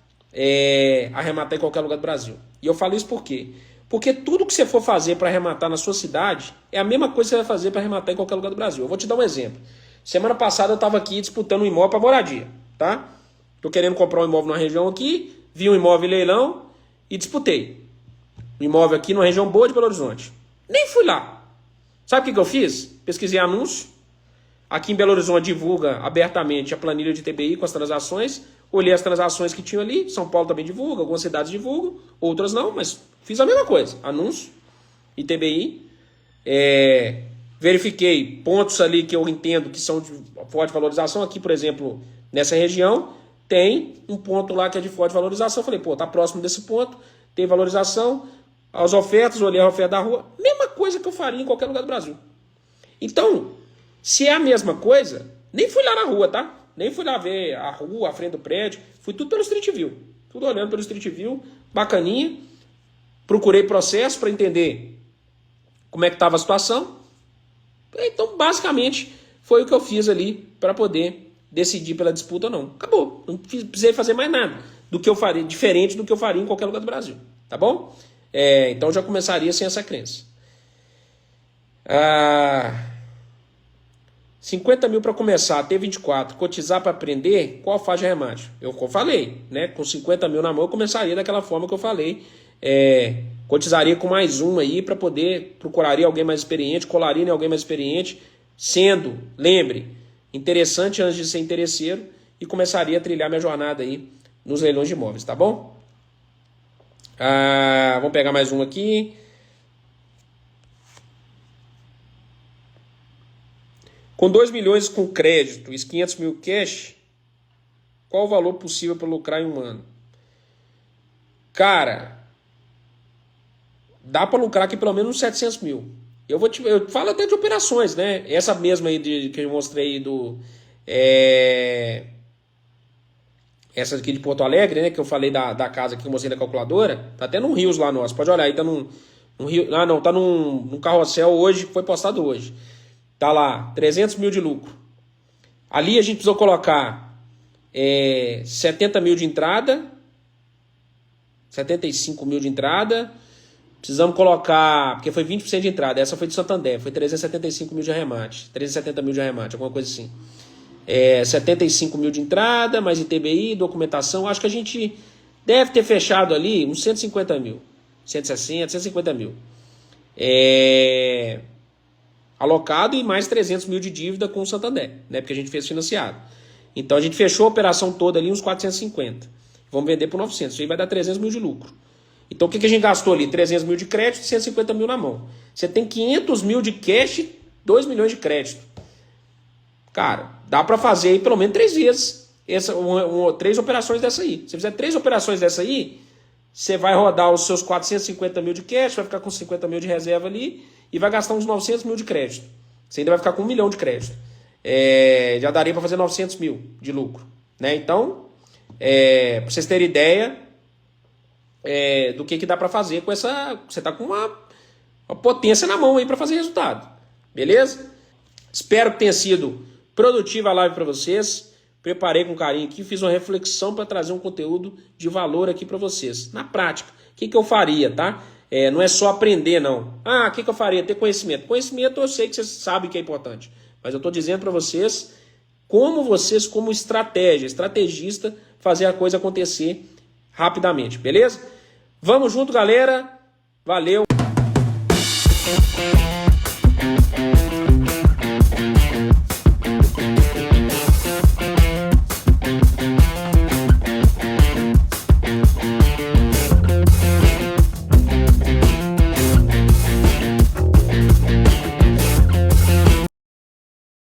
arrematar em qualquer lugar do Brasil. E eu falo isso por quê? Porque tudo que você for fazer para arrematar na sua cidade é a mesma coisa que você vai fazer para arrematar em qualquer lugar do Brasil. Eu vou te dar um exemplo. Semana passada eu estava aqui disputando um imóvel para moradia, tá? Estou querendo comprar um imóvel numa região aqui, vi um imóvel em leilão e disputei. Um imóvel aqui numa região boa de Belo Horizonte. Nem fui lá. Sabe o que eu fiz? Pesquisei anúncio. Aqui em Belo Horizonte divulga abertamente a planilha de TBI com as transações. Olhei as transações que tinham ali. São Paulo também divulga, algumas cidades divulgam, outras não, mas fiz a mesma coisa. Anúncio e TBI. Verifiquei pontos ali que eu entendo que são de forte valorização. Aqui, por exemplo, nessa região, tem um ponto lá que é de forte valorização. Falei, tá próximo desse ponto, tem valorização. As ofertas, olhei a oferta da rua. Mesma coisa que eu faria em qualquer lugar do Brasil. Então, se é a mesma coisa, nem fui lá na rua, tá? Nem fui lá ver a rua, a frente do prédio. Fui tudo pelo Street View. Tudo olhando pelo Street View, bacaninha. Procurei processo para entender como é que estava a situação. Então, basicamente, foi o que eu fiz ali para poder decidir pela disputa ou não. Acabou. Não precisei fazer mais nada do que eu faria, diferente do que eu faria em qualquer lugar do Brasil. Tá bom? Então, já começaria sem essa crença. 50 mil para começar, T24, cotizar para aprender, qual faixa de arremate? Eu falei, né? Com 50 mil na mão eu começaria daquela forma que eu falei. Cotizaria com mais um aí para poder, procuraria alguém mais experiente, colaria em alguém mais experiente, sendo, lembre, interessante antes de ser interesseiro e começaria a trilhar minha jornada aí nos leilões de imóveis, tá bom? Vamos pegar mais um aqui. Com 2 milhões com crédito e 500 mil cash, qual o valor possível para lucrar em um ano? Cara, dá para lucrar aqui pelo menos uns 700 mil. Eu falo até de operações, né? Essa mesma aí que eu mostrei essa aqui de Porto Alegre, né? Que eu falei da casa que eu mostrei da calculadora. Tá até num Rios lá nosso. Pode olhar aí, tá num Rio. Não, tá num carrossel hoje, foi postado hoje. Tá lá, 300 mil de lucro. Ali a gente precisou colocar 70 mil de entrada, 75 mil de entrada. Precisamos colocar, porque foi 20% de entrada. Essa foi de Santander, foi 375 mil de arremate. 370 mil de arremate, alguma coisa assim. 75 mil de entrada, mais ITBI, documentação. Acho que a gente deve ter fechado ali uns 150 mil. 160, 150 mil. Alocado e mais 300 mil de dívida com o Santander, né? Porque a gente fez financiado. Então a gente fechou a operação toda ali uns 450. Vamos vender por 900. Isso aí vai dar 300 mil de lucro. Então o que a gente gastou ali? 300 mil de crédito e 150 mil na mão. Você tem 500 mil de cash, 2 milhões de crédito. Cara, dá para fazer aí pelo menos 3 vezes. 3 operações dessa aí. Se você fizer 3 operações dessa aí, você vai rodar os seus 450 mil de cash, vai ficar com 50 mil de reserva ali e vai gastar uns 900 mil de crédito. Você ainda vai ficar com 1 milhão de crédito. Já daria para fazer 900 mil de lucro. Né? Então, para vocês terem ideia do que dá para fazer com essa... Você está com uma potência na mão aí para fazer resultado. Beleza? Espero que tenha sido produtiva a live para vocês. Preparei com carinho aqui, fiz uma reflexão para trazer um conteúdo de valor aqui para vocês. Na prática, o que eu faria, tá? Não é só aprender, não. O que eu faria? Ter conhecimento. Conhecimento eu sei que vocês sabem que é importante. Mas eu estou dizendo para vocês como vocês, como estrategista, fazer a coisa acontecer rapidamente, beleza? Vamos junto, galera. Valeu!